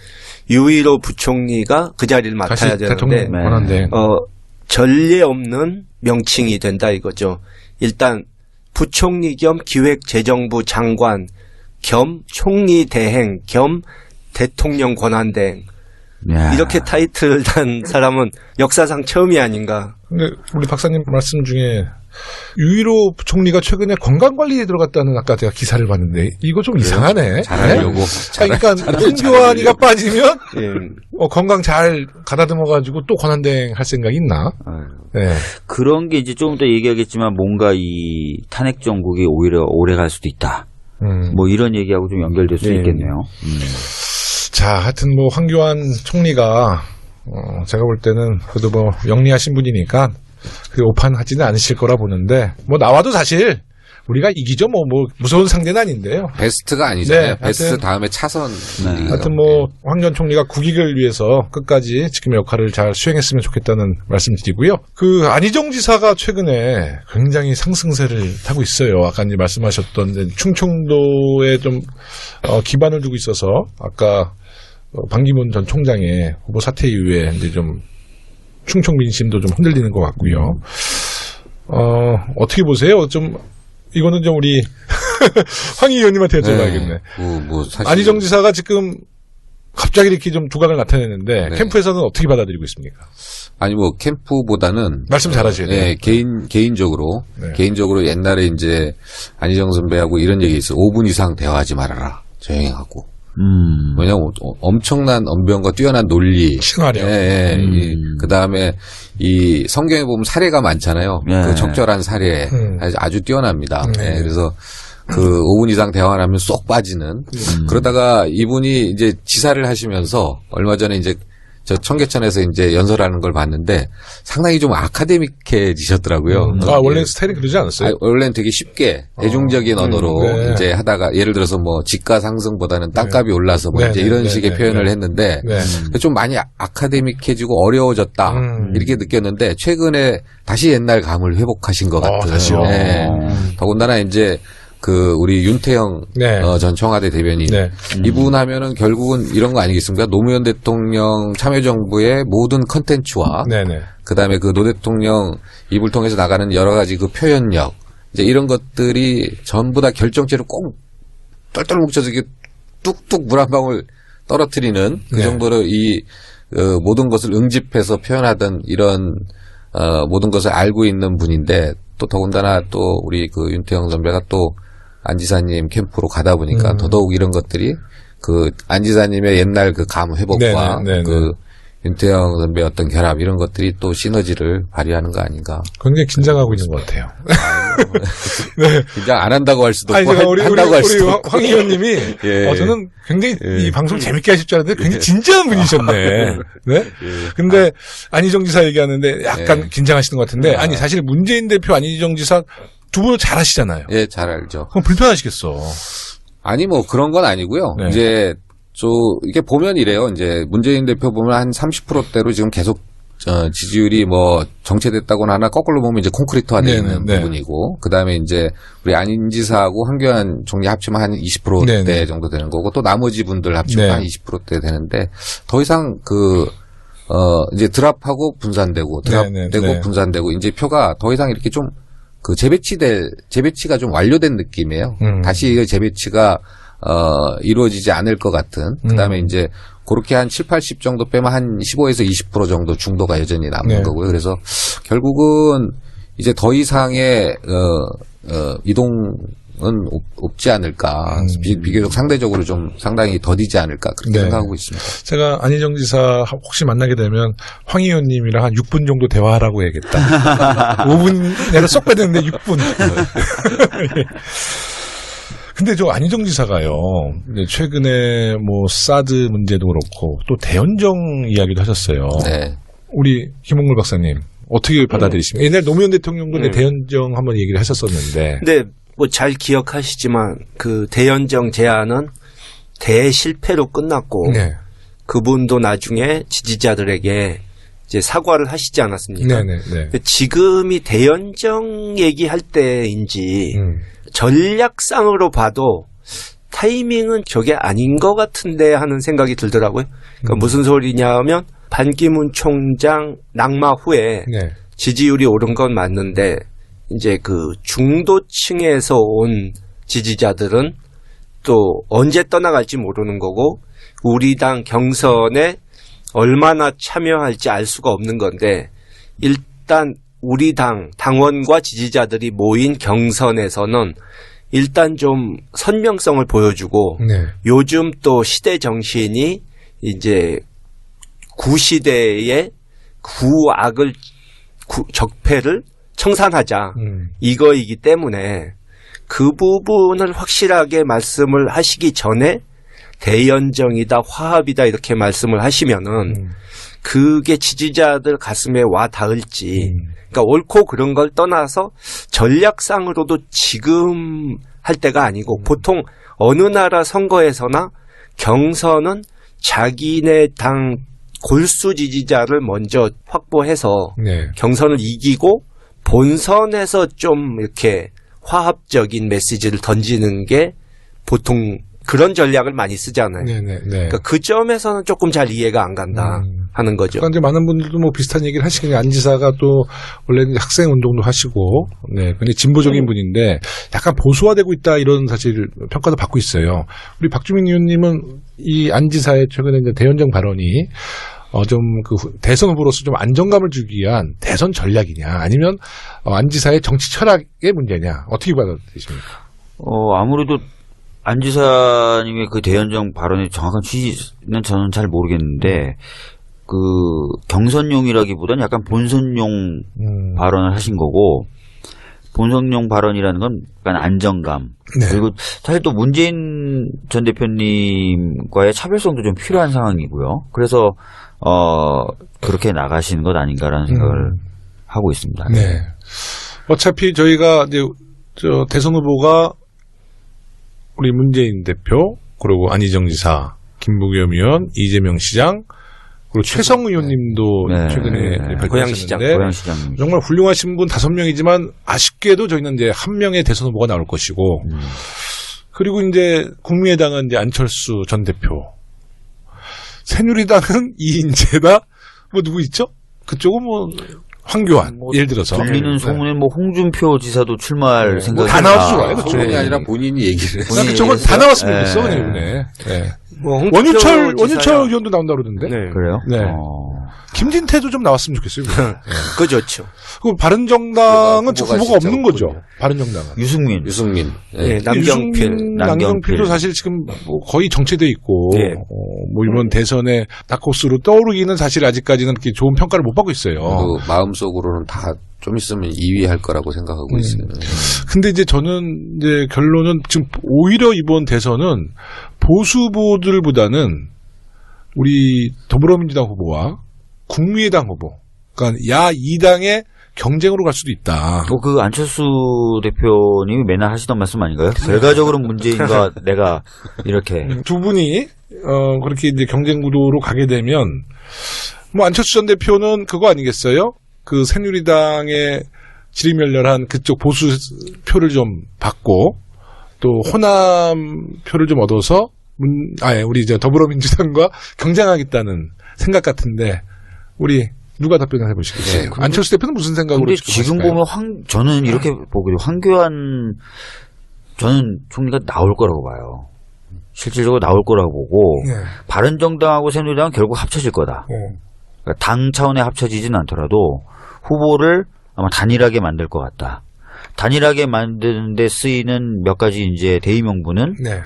유일호 부총리가 그 자리를 다시 맡아야 되는데 대통령 권한대행. 전례 없는 명칭이 된다 이거죠. 일단 부총리 겸 기획재정부 장관 겸 총리 대행 겸 대통령 권한대행 야. 이렇게 타이틀을 단 사람은 역사상 처음이 아닌가. 근데 우리 박사님 말씀 중에 유일호 부총리가 최근에 건강관리에 들어갔다는 아까 제가 기사를 봤는데 이거 좀 이상하네. 잘하려고. 그러니까 황교안이가 빠지면 예. 건강 잘 가다듬어가지고 또 권한대행 할 생각이 있나? 네. 그런 게 이제 조금 더 얘기하겠지만 뭔가 이 탄핵 정국이 오히려 오래 갈 수도 있다. 뭐 이런 얘기하고 좀 연결될 수 있겠네요. 자, 하여튼 뭐 황교안 총리가 제가 볼 때는 그래도 뭐 영리하신 분이니까 그 오판하지는 않으실 거라 보는데 뭐 나와도 사실 우리가 이기죠. 뭐 무서운 상대는 아닌데요. 베스트가 아니잖아요. 네, 베스트 하여튼, 다음에 차선. 네. 하여튼 뭐 황교안 총리가 국익을 위해서 끝까지 지금의 역할을 잘 수행했으면 좋겠다는 말씀드리고요. 그 안희정 지사가 최근에 굉장히 상승세를 타고 있어요. 아까 이제 말씀하셨던 충청도에 좀 기반을 두고 있어서 아까 반기문 전 총장의 후보 사퇴 이후에 이제 좀 충청 민심도 좀 흔들리는 것 같고요. 어떻게 보세요? 좀 이거는 좀 우리 황 의원님한테 여쭤봐야겠네. 사실 안희정 지사가 지금 갑자기 이렇게 좀 두각을 나타내는데 네. 캠프에서는 어떻게 받아들이고 있습니까? 아니 뭐 캠프보다는 말씀 잘하셔야 돼요. 네, 개인적으로 네. 개인적으로 옛날에 이제 안희정 선배하고 이런 얘기 있어. 5분 이상 대화하지 말아라. 조용히 하고. 왜냐면 엄청난 언변과 뛰어난 논리. 신화력. 그 다음에 이 성경에 보면 사례가 많잖아요. 네. 그 적절한 사례. 아주 뛰어납니다. 네. 그래서 그 5분 이상 대화를 하면 쏙 빠지는. 그러다가 이분이 이제 지사를 하시면서 얼마 전에 이제 저 청계천에서 이제 연설하는 걸 봤는데 상당히 좀 아카데믹해지셨더라고요. 원래 스타일이 그러지 않았어요? 원래는 되게 쉽게 대중적인 언어로 네. 이제 하다가 예를 들어서 뭐 집가 상승보다는 땅값이 올라서 뭐 네, 이제 네, 이런 네, 식의 네, 표현을 네. 했는데 네. 좀 많이 아카데믹해지고 어려워졌다 이렇게 느꼈는데 최근에 다시 옛날 감을 회복하신 것 같은. 다시요? 네. 더군다나 이제 그 우리 윤태영 네. 전 청와대 대변인 네. 이분 하면은 결국은 이런 거 아니겠습니까? 노무현 대통령 참여정부의 모든 컨텐츠와 네네. 그다음에 그 노 대통령 입을 통해서 나가는 여러 가지 그 표현력 이제 이런 것들이 전부 다 결정체로 꼭 똘똘 뭉쳐서 이렇게 뚝뚝 물 한 방울 떨어뜨리는 그 네. 정도로 이 모든 것을 응집해서 표현하던 이런 모든 것을 알고 있는 분인데 또 더군다나 또 우리 그 윤태영 선배가 또 안 지사님 캠프로 가다 보니까 더더욱 이런 것들이 그 안 지사님의 옛날 그 감 회복과 네네, 네네. 그 윤태영 선배의 어떤 결합 이런 것들이 또 시너지를 발휘하는 거 아닌가. 굉장히 긴장하고 있는 것 같아요. 긴장 안 한다고 할 수도 아니, 없고 제가 우리 한다고 할 수도 없고. 황 의원님이 예. 저는 굉장히 예. 이 방송 재밌게 하실 줄 알았는데 굉장히 진지한 분이셨네. 네? 근데 안희정 지사 얘기하는데 약간 예. 긴장하시는 것 같은데 아니 사실 문재인 대표 안희정 지사 두 분은 잘 하시잖아요. 예, 잘 알죠. 그럼 불편하시겠어. 아니 뭐 그런 건 아니고요. 네. 이제 이게 보면 이래요. 이제 문재인 대표 보면 한 30%대로 지금 계속 지지율이 뭐 정체됐다고는 하나 거꾸로 보면 이제 콘크리트화되어 있는 네. 부분이고 그다음에 이제 우리 안인 지사하고 황교안 총리 합치면 한 20%대 네. 정도 되는 거고 또 나머지 분들 합치면 네. 한 20%대 되는데 더 이상 이제 드랍하고 분산되고 드랍되고 네. 분산되고 이제 표가 더 이상 이렇게 좀 그 재배치가 좀 완료된 느낌이에요. 다시 이 재배치가 이루어지지 않을 것 같은. 그다음에 이제 그렇게 한 7, 80 정도 빼면 한 15에서 20% 정도 중도가 여전히 남는 네. 거고요. 그래서 결국은 이제 더 이상의 이동은 없지 않을까. 비교적 상대적으로 좀 상당히 더디지 않을까 그렇게 네. 생각하고 있습니다. 제가 안희정 지사 혹시 만나게 되면 황 의원님이랑 한 6분 정도 대화하라고 해야겠다. 5분 내가 쏙 빼드는데 6분. 근데 저 안희정 지사가요. 이제 최근에 뭐 사드 문제도 그렇고 또 대연정 이야기도 하셨어요. 네. 우리 김홍물 박사님 어떻게 받아들이십니까? 옛날 노무현 대통령도 이제 대연정 한번 얘기를 하셨었는데. 근데 뭐 잘 기억하시지만 그 대연정 제안은 대실패로 끝났고 네. 그분도 나중에 지지자들에게 이제 사과를 하시지 않았습니까? 네네. 근데 지금이 대연정 얘기할 때인지 전략상으로 봐도 타이밍은 저게 아닌 것 같은데 하는 생각이 들더라고요. 그러니까 무슨 소리냐면 반기문 총장 낙마 후에 네. 지지율이 오른 건 맞는데 이제 그 중도층에서 온 지지자들은 또 언제 떠나갈지 모르는 거고 우리 당 경선에 얼마나 참여할지 알 수가 없는 건데 일단 우리 당 당원과 지지자들이 모인 경선에서는 일단 좀 선명성을 보여주고 네. 요즘 또 시대 정신이 이제 구시대의 구악을 적폐를 청산하자 이거이기 때문에 그 부분을 확실하게 말씀을 하시기 전에 대연정이다 화합이다 이렇게 말씀을 하시면은 그게 지지자들 가슴에 와 닿을지 그러니까 옳고 그런 걸 떠나서 전략상으로도 지금 할 때가 아니고 보통 어느 나라 선거에서나 경선은 자기네 당 골수 지지자를 먼저 확보해서 네. 경선을 이기고 본선에서 좀 이렇게 화합적인 메시지를 던지는 게 보통 그런 전략을 많이 쓰잖아요. 네네. 네. 그러니까 그 점에서는 조금 잘 이해가 안 간다 하는 거죠. 그러니까 이제 많은 분들도 뭐 비슷한 얘기를 하시거든요. 안 지사가 또 원래는 학생 운동도 하시고, 네, 굉장히 진보적인 분인데 약간 보수화되고 있다 이런 사실 평가도 받고 있어요. 우리 박주민 의원님은 이 안 지사의 최근에 이제 대연정 발언이 좀 그 대선 후보로서 좀 안정감을 주기 위한 대선 전략이냐, 아니면 안 지사의 정치 철학의 문제냐, 어떻게 받아들이십니까? 아무래도 안 지사님의 그 대연정 발언의 정확한 취지는 저는 잘 모르겠는데, 그 경선용이라기보다는 약간 본선용 발언을 하신 거고, 본선용 발언이라는 건 약간 안정감. 네. 그리고 사실 또 문재인 전 대표님과의 차별성도 좀 필요한 상황이고요. 그래서, 그렇게 나가시는 것 아닌가라는 생각을 하고 있습니다. 네. 어차피 저희가 이제 대선 후보가 우리 문재인 대표, 그리고 안희정 지사, 김부겸 의원, 이재명 시장, 그리고 최성 의원님도 네. 최근에 네. 발표하셨는데 고양시장. 정말 훌륭하신 분 5명이지만 아쉽게도 저희는 이제 한 명의 대선 후보가 나올 것이고, 그리고 이제 국민의당은 이제 안철수 전 대표, 새누리당은 이인재다. 뭐 누구 있죠? 그쪽은 뭐 황교안, 예를 들어서 들리는 소문에 뭐 홍준표 지사도 출마할 생각이 다 나와서 좋아요. 그쵸? 소문이 아니라 본인이 얘기를 했어요. 그러니까 저건 다 나왔으면 좋겠어, 그냥 이번에. 네. 뭐 원유철 의원도 나온다 그러던데. 네. 그래요? 네. 김진태도 좀 나왔으면 좋겠어요. 그거 좋죠. 그 바른정당은 지금 후보가 후보가 진짜 없는 거죠. 없군요. 바른정당은. 유승민. 네, 남경필. 남경필도 사실 지금 뭐 거의 정체돼 있고, 네. 뭐 이번 대선에 다크호스로 떠오르기는 사실 아직까지는 그렇게 좋은 평가를 못 받고 있어요. 그 마음속으로는 다 좀 있으면 2위 할 거라고 생각하고 있어요. 근데 이제 저는 이제 결론은 지금 오히려 이번 대선은 보수 후보들보다는 우리 더불어민주당 후보와 국민의당 후보, 그러니까 야 2당의 경쟁으로 갈 수도 있다. 그 안철수 대표님이 맨날 하시던 말씀 아닌가요? 결과적으로 문재인과 내가 이렇게. 두 분이 그렇게 이제 경쟁 구도로 가게 되면 뭐 안철수 전 대표는 그거 아니겠어요? 그 새누리당의 지리멸렬한 그쪽 보수 표를 좀 받고 또 호남 표를 좀 얻어서 우리 이제 더불어민주당과 경쟁하겠다는 생각 같은데 우리 누가 답변을 해보시겠어요? 네, 안철수 대표는 무슨 생각으로 근데 지금 하실까요? 보면 저는 이렇게 보기로 황교안 저는 총리가 나올 거라고 봐요. 실질적으로 나올 거라고 보고 네. 바른정당하고 새누리당은 결국 합쳐질 거다. 그러니까 당 차원에 합쳐지진 않더라도 후보를 아마 단일하게 만들 것 같다. 단일하게 만드는데 쓰이는 몇 가지 이제 대의명분은 네.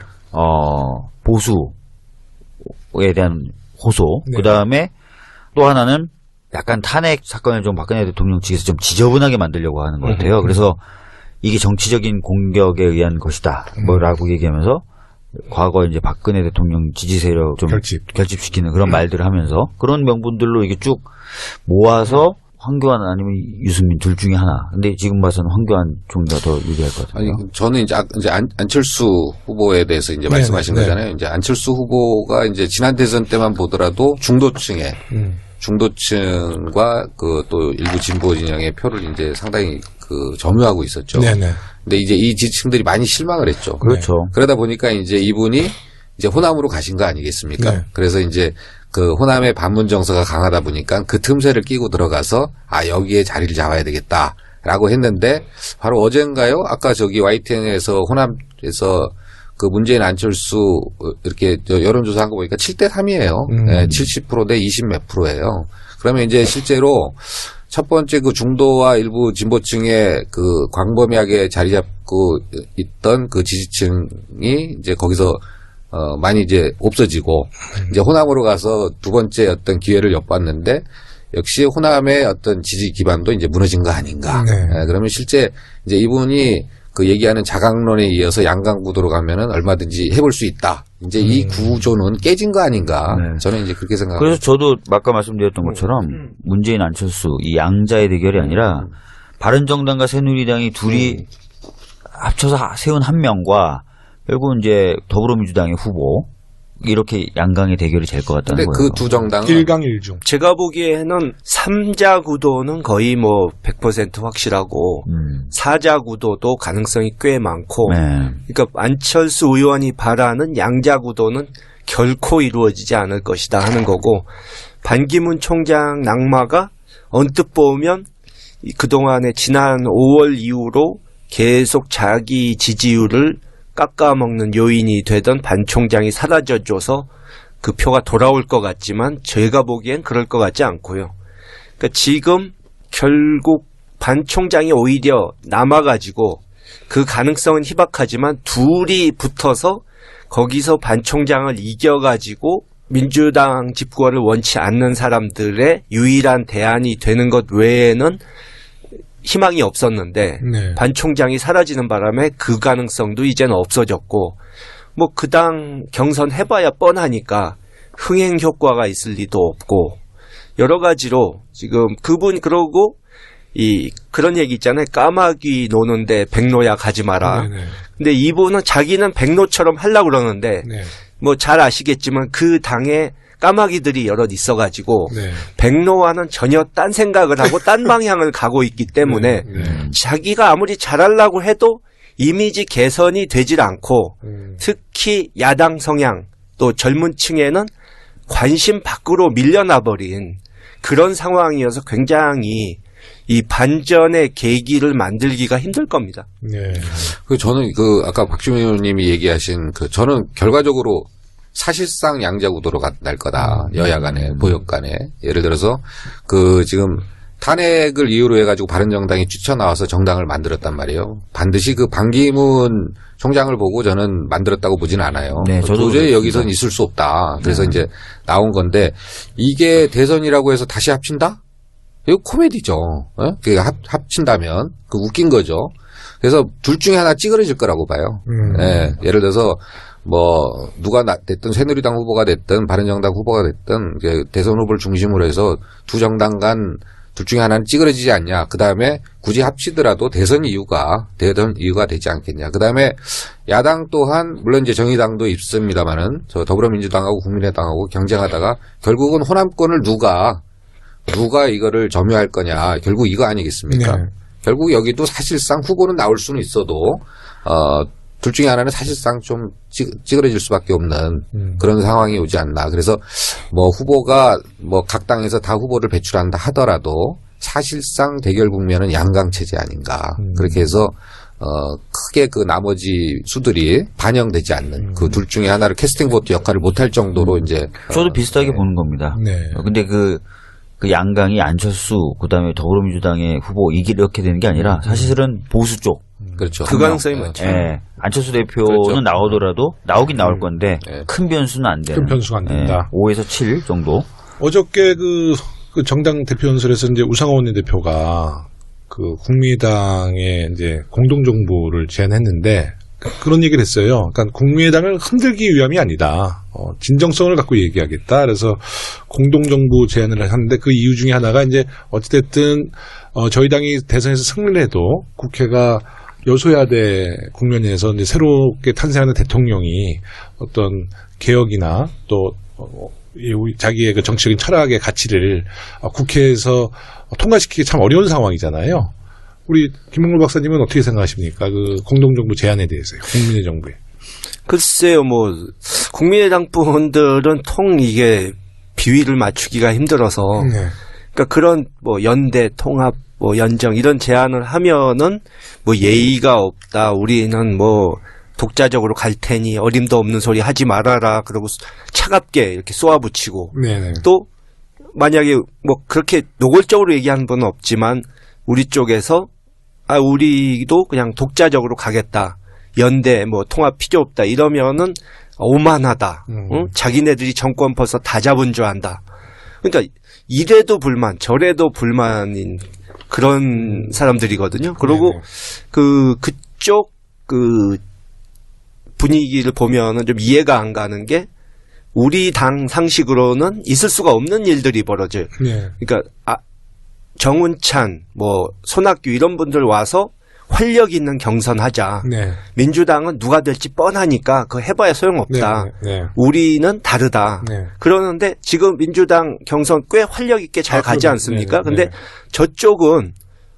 보수에 대한 호소. 네. 그 다음에 또 하나는 약간 탄핵 사건을 좀 박근혜 대통령 측에서 좀 지저분하게 만들려고 하는 것 같아요. 그래서 이게 정치적인 공격에 의한 것이다. 뭐라고 얘기하면서 과거 이제 박근혜 대통령 지지 세력 좀 결집시키는 그런 말들을 하면서 그런 명분들로 이게 쭉 모아서 황교안 아니면 유승민 둘 중에 하나. 근데 지금 봐서는 황교안 총리가 더 유리할 것 같아요. 아니, 저는 이제 안철수 후보에 대해서 이제 말씀하신 거잖아요. 이제 안철수 후보가 이제 지난 대선 때만 보더라도 중도층과 그 또 일부 진보 진영의 표를 이제 상당히 그 점유하고 있었죠. 네네. 근데 이제 이 지층들이 많이 실망을 했죠. 그렇죠. 그러다 보니까 이제 이분이 이제 호남으로 가신 거 아니겠습니까? 네. 그래서 이제 그 호남의 반문 정서가 강하다 보니까 그 틈새를 끼고 들어가서 여기에 자리를 잡아야 되겠다라고 했는데 바로 어젠가요? 아까 저기 YTN에서 호남에서 그 문재인 안철수 이렇게 여론조사 한 거 보니까 7대 3이에요. 네, 70% 대 20 몇 프로예요. 그러면 이제 실제로 첫 번째 그 중도와 일부 진보층의 그 광범위하게 자리 잡고 있던 그 지지층이 이제 거기서 많이 이제 없어지고 이제 호남으로 가서 두 번째 어떤 기회를 엿봤는데 역시 호남의 어떤 지지 기반도 이제 무너진 거 아닌가. 네. 그러면 실제 이제 이분이 그 얘기하는 자강론에 이어서 양강 구도로 가면은 얼마든지 해볼 수 있다. 이제 이 구조는 깨진 거 아닌가. 네. 저는 이제 그렇게 생각합니다. 그래서 저도 아까 말씀드렸던 것처럼 문재인 안철수 이 양자의 대결이 아니라 바른정당과 새누리당이 둘이 합쳐서 세운 한 명과 결국 이제 더불어민주당의 후보 이렇게 양강의 대결이 될 것 같다는 근데 거예요. 그 두 정당은 1강1중. 제가 보기에는 3자 구도는 거의 뭐 100% 확실하고 4자 구도도 가능성이 꽤 많고 네. 그러니까 안철수 의원이 바라는 양자 구도는 결코 이루어지지 않을 것이다 하는 거고 반기문 총장 낙마가 언뜻 보면 그동안에 지난 5월 이후로 계속 자기 지지율을 깎아먹는 요인이 되던 반 총장이 사라져줘서 그 표가 돌아올 것 같지만 제가 보기엔 그럴 것 같지 않고요. 그러니까 지금 결국 반 총장이 오히려 남아가지고 그 가능성은 희박하지만 둘이 붙어서 거기서 반 총장을 이겨가지고 민주당 집권을 원치 않는 사람들의 유일한 대안이 되는 것 외에는 희망이 없었는데 네. 반 총장이 사라지는 바람에 그 가능성도 이제는 없어졌고 뭐 그 당 경선 해봐야 뻔하니까 흥행 효과가 있을 리도 없고 여러 가지로 지금 그분 그러고 그런 얘기 있잖아요. 까마귀 노는데 백로야 가지 마라. 네네. 근데 이분은 자기는 백로처럼 하려고 그러는데 네. 뭐 잘 아시겠지만 그 당에 까마귀들이 여럿 있어가지고 네. 백로와는 전혀 딴 생각을 하고 딴 방향을 가고 있기 때문에 네. 자기가 아무리 잘하려고 해도 이미지 개선이 되질 않고 특히 야당 성향 또 젊은 층에는 관심 밖으로 밀려나버린 그런 상황이어서 굉장히 이 반전의 계기를 만들기가 힘들 겁니다. 네. 저는 아까 박주민 의원님이 얘기하신 저는 결과적으로 사실상 양자 구도로 날 거다. 여야 간에, 보역 간에. 예를 들어서 지금 탄핵을 이유로 해가지고 바른정당이 뛰쳐나와서 정당을 만들었단 말이에요. 반드시 반기문 총장을 보고 저는 만들었다고 보진 않아요. 네, 저도 도저히 그렇습니다. 여기서는 있을 수 없다. 그래서 이제 나온 건데 이게 대선이라고 해서 다시 합친다? 이거 코미디죠. 합친다면 웃긴 거죠. 그래서 둘 중에 하나 찌그러질 거라고 봐요. 예, 예를 들어서 누가 됐든 새누리당 후보가 됐든 바른정당 후보가 됐든 대선 후보를 중심으로 해서 두 정당 간 둘 중에 하나는 찌그러지지 않냐. 그 다음에 굳이 합치더라도 대선 이유가 되지 않겠냐. 그 다음에 야당 또한 물론 이제 정의당도 있습니다만은 더불어민주당하고 국민의당하고 경쟁하다가 결국은 호남권을 누가 이거를 점유할 거냐. 결국 이거 아니겠습니까? 네. 결국 여기도 사실상 후보는 나올 수는 있어도 둘 중에 하나는 사실상 좀 찌그러질 수밖에 없는 그런 상황이 오지 않나. 그래서 후보가 각 당에서 다 후보를 배출한다 하더라도 사실상 대결 국면은 양강 체제 아닌가. 그렇게 해서 크게 나머지 수들이 반영되지 않는 그 둘 중에 하나를 캐스팅 보트 역할을 못할 정도로 이제 저도 비슷하게 보는 겁니다. 네. 근데 그 양강이 안철수 그다음에 더불어민주당의 후보 이렇게 되는 게 아니라 사실은 보수 쪽. 그렇죠. 그 가능성이 많죠. 예. 안철수 대표는 그렇죠. 나오더라도 나오긴 나올 건데 네. 큰 변수는 안 되는. 큰 변수가 안 된다. 5에서 7 정도. 어저께 그 정당 대표 연설에서 이제 우상호 원내대표가 국민의당에 이제 공동정부를 제안했는데 그런 얘기를 했어요. 그러니까 국민의당을 흔들기 위함이 아니다. 진정성을 갖고 얘기하겠다. 그래서 공동정부 제안을 하는데 그 이유 중에 하나가 이제 어찌됐든 저희 당이 대선에서 승리를 해도 국회가 여소야대 국면에서 이제 새롭게 탄생하는 대통령이 어떤 개혁이나 또 자기의 그 정치적인 철학의 가치를 국회에서 통과시키기 참 어려운 상황이잖아요. 우리 김홍걸 박사님은 어떻게 생각하십니까? 그 공동정부 제안에 대해서요. 국민의 정부에. 글쎄요, 뭐 국민의당 분들은 통 이게 비위를 맞추기가 힘들어서 네. 그러니까 그런 뭐 연대 통합 뭐 연정 이런 제안을 하면은 뭐 예의가 없다. 우리는 뭐 독자적으로 갈 테니 어림도 없는 소리 하지 말아라. 그러고 차갑게 이렇게 쏘아붙이고 네네. 또 만약에 뭐 그렇게 노골적으로 얘기하는 분은 없지만 우리 쪽에서 우리도 그냥 독자적으로 가겠다. 연대 뭐 통합 필요 없다. 이러면은 오만하다. 응? 자기네들이 정권 벌써 다 잡은 줄 안다. 그러니까 이래도 불만 저래도 불만인 그런 사람들이거든요. 그리고 그쪽 그 분위기를 보면은 좀 이해가 안 가는 게 우리 당 상식으로는 있을 수가 없는 일들이 벌어져요. 네. 그러니까 정운찬, 뭐 손학규 이런 분들 와서 활력 있는 경선하자. 네. 민주당은 누가 될지 뻔하니까 그거 해봐야 소용없다. 네. 우리는 다르다. 네. 그러는데 지금 민주당 경선 꽤 활력 있게 잘 가지 않습니까? 네. 근데 네. 저쪽은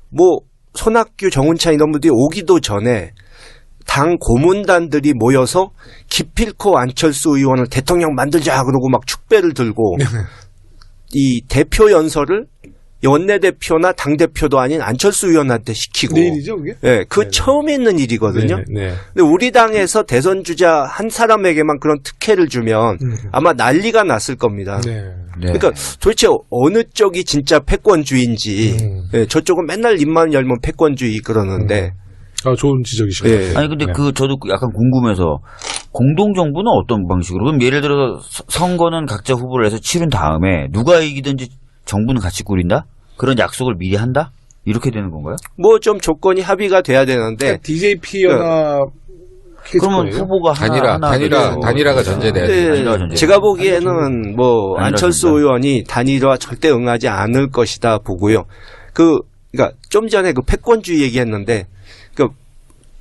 뭐 손학규, 정운찬 이런 분들이 오기도 전에 당 고문단들이 모여서 기필코 안철수 의원을 대통령 만들자 그러고 막 축배를 들고 이 대표 연설을 원내대표나 당대표도 아닌 안철수 의원한테 시키고. 내일이죠, 그게? 네, 그 네네. 처음에 있는 일이거든요. 네. 근데 우리 당에서 대선 주자 한 사람에게만 그런 특혜를 주면 아마 난리가 났을 겁니다. 네. 네. 그러니까 도대체 어느 쪽이 진짜 패권주의인지 예, 저쪽은 맨날 입만 열면 패권주의 그러는데 좋은 지적이시네요. 예. 아니 근데 저도 약간 궁금해서 공동정부는 어떤 방식으로? 그럼 예를 들어서 선거는 각자 후보를 해서 치른 다음에 누가 이기든지 정부는 같이 꾸린다? 그런 약속을 미리 한다? 이렇게 되는 건가요? 뭐 좀 조건이 합의가 돼야 되는데 DJP 연합 그러면 케이스거예요? 후보가 단일화가 전제돼야 네, 돼. 단일화 전제. 제가 보기에는 뭐 단일화 안철수 전제. 의원이 단일화 절대 응하지 않을 것이다 보고요. 그러니까 좀 전에 그 패권주의 얘기했는데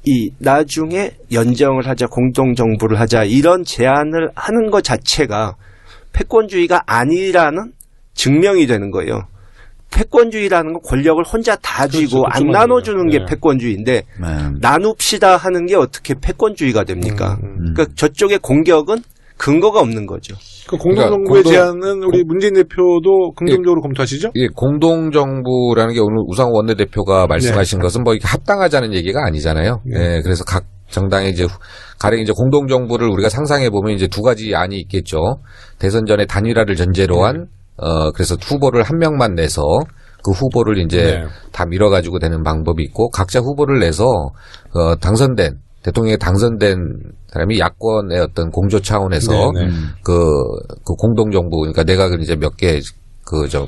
이 나중에 연정을 하자 공동정부를 하자 이런 제안을 하는 것 자체가 패권주의가 아니라는 증명이 되는 거예요. 패권주의라는 건 권력을 혼자 다 쥐고 그렇죠. 안 그것만 나눠주는 게 네. 패권주의인데 네. 나눕시다 하는 게 어떻게 패권주의가 됩니까? 그러니까 저쪽의 공격은 근거가 없는 거죠. 그 공동정부의 그러니까 제안은 우리 문재인 대표도 긍정적으로 검토하시죠? 이게 공동정부라는 게 오늘 우상호 원내대표가 말씀하신 것은 뭐 이렇게 합당하자는 얘기가 아니잖아요. 네. 그래서 각 정당의 이제 가령 이제 공동정부를 우리가 상상해 보면 이제 두 가지 안이 있겠죠. 대선 전에 단일화를 전제로 한 그래서 후보를 한 명만 내서 그 후보를 이제 다 밀어가지고 되는 방법이 있고 각자 후보를 내서 당선된 대통령에 당선된 사람이 야권의 어떤 공조 차원에서 그 공동정부 그러니까 내각을 이제 몇 개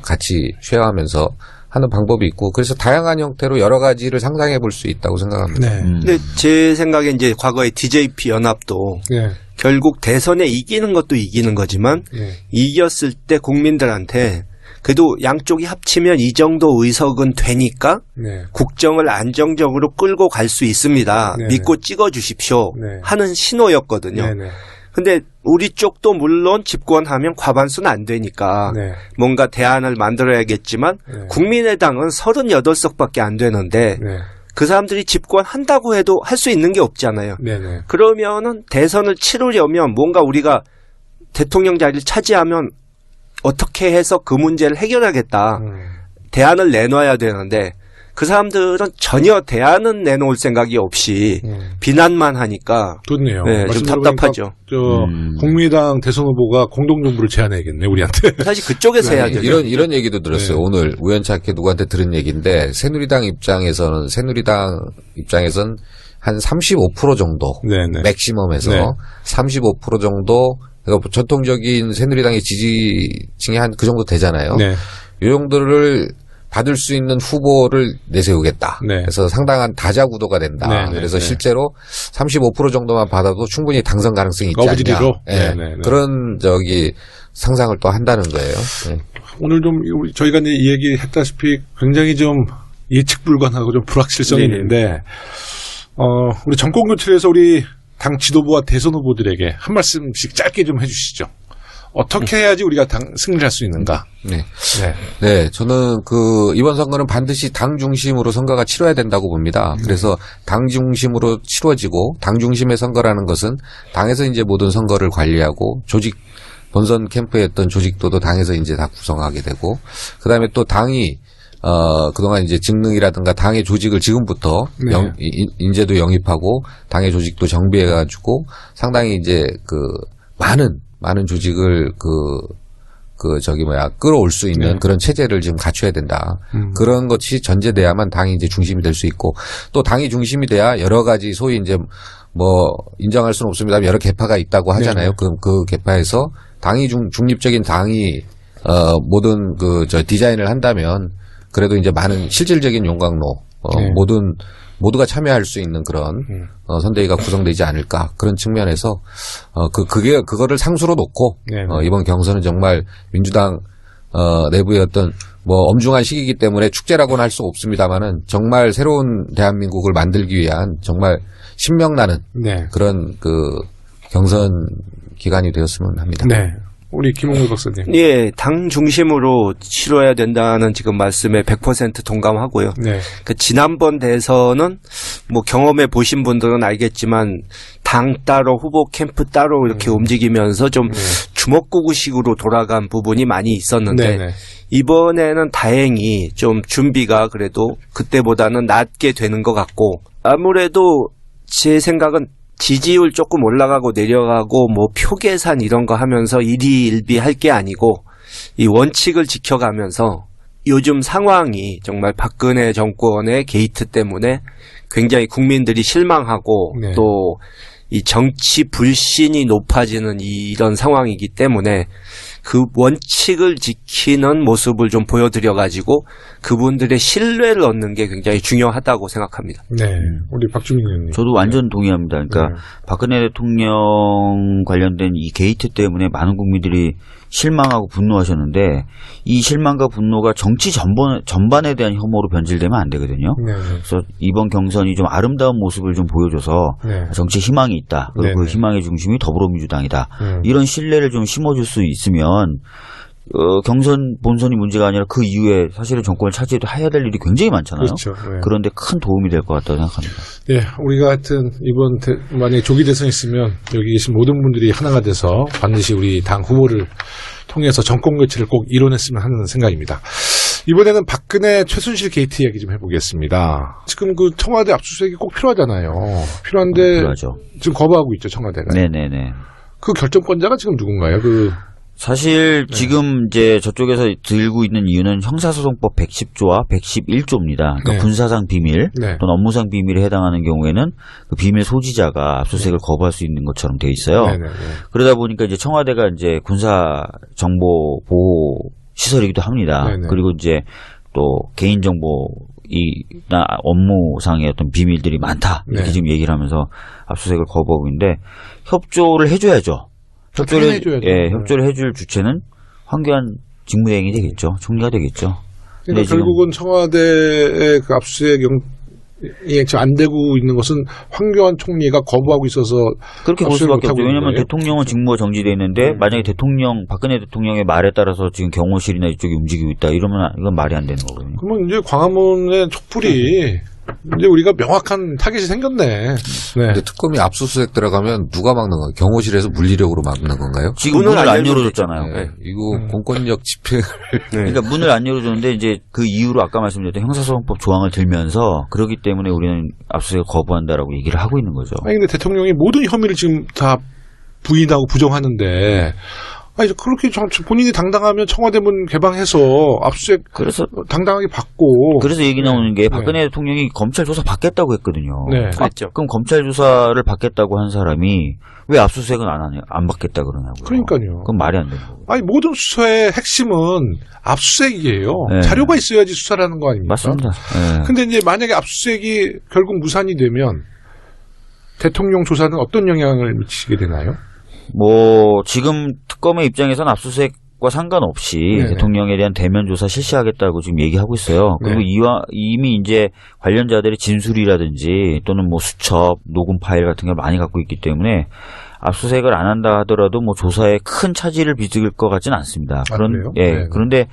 같이 쉐어하면서 하는 방법이 있고 그래서 다양한 형태로 여러 가지를 상상해 볼 수 있다고 생각합니다. 네. 근데 제 생각에 이제 과거의 DJP 연합도 네. 결국 대선에 이기는 것도 이기는 거지만 네. 이겼을 때 국민들한테 그래도 양쪽이 합치면 이 정도 의석은 되니까 네. 국정을 안정적으로 끌고 갈 수 있습니다. 네네. 믿고 찍어주십시오 네. 하는 신호였거든요. 네네. 근데 우리 쪽도 물론 집권하면 과반수는 안 되니까 네. 뭔가 대안을 만들어야겠지만 네. 국민의당은 38석밖에 안 되는데 네. 그 사람들이 집권한다고 해도 할 수 있는 게 없잖아요. 네네. 그러면은 대선을 치르려면 뭔가 우리가 대통령 자리를 차지하면 어떻게 해서 그 문제를 해결하겠다. 대안을 내놔야 되는데 그 사람들은 전혀 대안은 내놓을 생각이 없이 비난만 하니까 좋네요. 네, 좀 말씀 들어보니까 답답하죠. 국민의당 대선 후보가 공동정부를 제안해야겠네 우리한테. 사실 그쪽에서 해야 되죠. 이런 얘기도 들었어요. 네. 오늘 우연찮게 누구한테 들은 얘기인데 새누리당 입장에선 한 35% 정도 네네. 맥시멈에서 네. 35% 정도 그러니까 전통적인 새누리당의 지지층이 한 그 정도 되잖아요. 네. 이 정도를 받을 수 있는 후보를 내세우겠다. 네. 그래서 상당한 다자구도가 된다. 네, 네, 그래서 네. 실제로 35% 정도만 받아도 충분히 당선 가능성이 있지 어부지리로? 않냐. 예. 네, 네, 네. 그런 상상을 또 한다는 거예요. 네. 오늘 좀 저희가 이제 이 얘기 했다시피 굉장히 좀 예측 불가능하고 좀 불확실성이 네네. 있는데, 우리 정권 교체에서 우리 당 지도부와 대선 후보들에게 한 말씀씩 짧게 좀 해주시죠. 어떻게 해야지 우리가 승리를 할 수 있는가? 네. 네. 네, 저는 이번 선거는 반드시 당 중심으로 선거가 치러야 된다고 봅니다. 그래서 당 중심으로 치러지고, 당 중심의 선거라는 것은 당에서 이제 모든 선거를 관리하고, 본선 캠프에 했던 조직도도 당에서 이제 다 구성하게 되고, 그 다음에 또 당이, 그동안 이제 직능이라든가 당의 조직을 지금부터 네. 인재도 영입하고, 당의 조직도 정비해가지고, 상당히 이제 많은 조직을 끌어올 수 있는 네. 그런 체제를 지금 갖춰야 된다. 그런 것이 전제돼야만 당이 이제 중심이 될 수 있고, 또 당이 중심이 돼야 여러 가지 소위 이제 인정할 수는 없습니다만 여러 계파가 있다고 하잖아요. 네. 그 계파에서 당이 중립적인 당이, 모든 디자인을 한다면 그래도 이제 많은 실질적인 용광로, 네. 모두가 참여할 수 있는 그런 선대위가 구성되지 않을까 그런 측면에서 그거를 상수로 놓고 네. 이번 경선은 정말 민주당 내부의 어떤 엄중한 시기이기 때문에 축제라고는 할 수 없습니다만은 정말 새로운 대한민국을 만들기 위한 정말 신명나는 네. 그런 경선 기간이 되었으면 합니다. 네. 우리 김홍물 박사님. 예, 당 중심으로 치러야 된다는 지금 말씀에 100% 동감하고요. 네. 지난번 대선은 경험해 보신 분들은 알겠지만 당 따로 후보 캠프 따로 이렇게 움직이면서 좀 주먹구구식으로 돌아간 부분이 많이 있었는데 네네. 이번에는 다행히 좀 준비가 그래도 그때보다는 낮게 되는 것 같고, 아무래도 제 생각은 지지율 조금 올라가고 내려가고 표 계산 이런 거 하면서 일희일비 할 게 아니고 이 원칙을 지켜가면서 요즘 상황이 정말 박근혜 정권의 게이트 때문에 굉장히 국민들이 실망하고 네. 또 이 정치 불신이 높아지는 이런 상황이기 때문에 그 원칙을 지키는 모습을 좀 보여드려가지고 그분들의 신뢰를 얻는 게 굉장히 중요하다고 생각합니다. 네. 우리 박주민 의원님. 저도 완전 동의합니다. 그러니까 박근혜 대통령 관련된 이 게이트 때문에 많은 국민들이 실망하고 분노하셨는데 이 실망과 분노가 정치 전반에 대한 혐오로 변질되면 안 되거든요. 네. 그래서 이번 경선이 좀 아름다운 모습을 좀 보여줘서 네. 정치 희망이 있다. 그리고 네네. 그 희망의 중심이 더불어민주당이다. 이런 신뢰를 좀 심어줄 수 있으면 경선 본선이 문제가 아니라 그 이후에 사실은 정권을 차지해도 해야 될 일이 굉장히 많잖아요. 그렇죠. 네. 그런데 큰 도움이 될 것 같다고 생각합니다. 네, 우리가 하여튼 만약에 조기 대선 있으면 여기 계신 모든 분들이 하나가 돼서 반드시 우리 당 후보를 통해서 정권 교체를 꼭 이뤄냈으면 하는 생각입니다. 이번에는 박근혜 최순실 게이트 이야기 좀 해보겠습니다. 지금 청와대 압수수색이 꼭 필요하잖아요. 필요한데 필요하죠. 지금 거부하고 있죠, 청와대가. 네네네. 그 결정권자가 지금 누군가요? 사실 지금 이제 저쪽에서 들고 있는 이유는 형사소송법 110조와 111조입니다. 그러니까 네. 군사상 비밀 네. 또는 업무상 비밀에 해당하는 경우에는 그 비밀 소지자가 압수수색을 거부할 수 있는 것처럼 돼 있어요. 네네네. 그러다 보니까 이제 청와대가 이제 군사 정보 보호 시설이기도 합니다. 네네. 그리고 이제 또 개인 정보나 업무상의 어떤 비밀들이 많다 이렇게 네. 지금 얘기를 하면서 압수수색을 거부하고 있는데 협조를 해줘야죠. 해줘야죠. 협조를 해줄 주체는 황교안 직무대행이 되겠죠. 총리가 되겠죠. 그러니까 결국은 청와대의 그 압수수색 지금 안 되고 있는 것은 황교안 총리가 거부하고 있어서 그렇게 볼 수밖에 없죠. 왜냐하면 거예요? 대통령은 직무가 정지돼 있는데 만약에 박근혜 대통령의 말에 따라서 지금 경호실이나 이쪽이 움직이고 있다 이러면 이건 말이 안 되는 거거든요. 그러면 이제 광화문의 촛불이 이제 우리가 명확한 타겟이 생겼네. 네. 근데 특검이 압수수색 들어가면 누가 막는 거예요? 경호실에서 물리력으로 막는 건가요? 지금 문을 안 열어줬잖아요. 네. 이거 공권력 집행을 그러니까 문을 안 열어줬는데 이제 그 이후로 아까 말씀드렸던 형사소송법 조항을 들면서 그렇기 때문에 우리는 압수수색을 거부한다라고 얘기를 하고 있는 거죠. 아니 근데 대통령이 모든 혐의를 지금 다 부인하고 부정하는데 아니 그렇게 본인이 당당하면 청와대 문 개방해서 압수수색 그래서 당당하게 받고. 그래서 얘기 나오는 게 박근혜 대통령이 검찰 조사 받겠다고 했거든요. 네. 그랬죠. 그럼 검찰 조사를 받겠다고 한 사람이 왜 압수수색은 안 받겠다 그러냐고요. 그러니까요. 그건 말이 안 되는 거고. 아니 모든 수사의 핵심은 압수수색이에요. 네. 자료가 있어야지 수사라는 거 아닙니까? 맞습니다. 네. 근데 이제 만약에 압수수색이 결국 무산이 되면 대통령 조사는 어떤 영향을 미치게 되나요? 뭐 지금 특검의 입장에서는 압수수색과 상관없이 네네. 대통령에 대한 대면 조사 실시하겠다고 지금 얘기하고 있어요. 그리고 네. 이미 이제 관련자들의 진술이라든지 또는 뭐 수첩, 녹음 파일 같은 걸 많이 갖고 있기 때문에 압수수색을 안 한다 하더라도 뭐 조사에 큰 차질을 빚을 것 같지는 않습니다. 아, 그래요? 예. 네. 그런데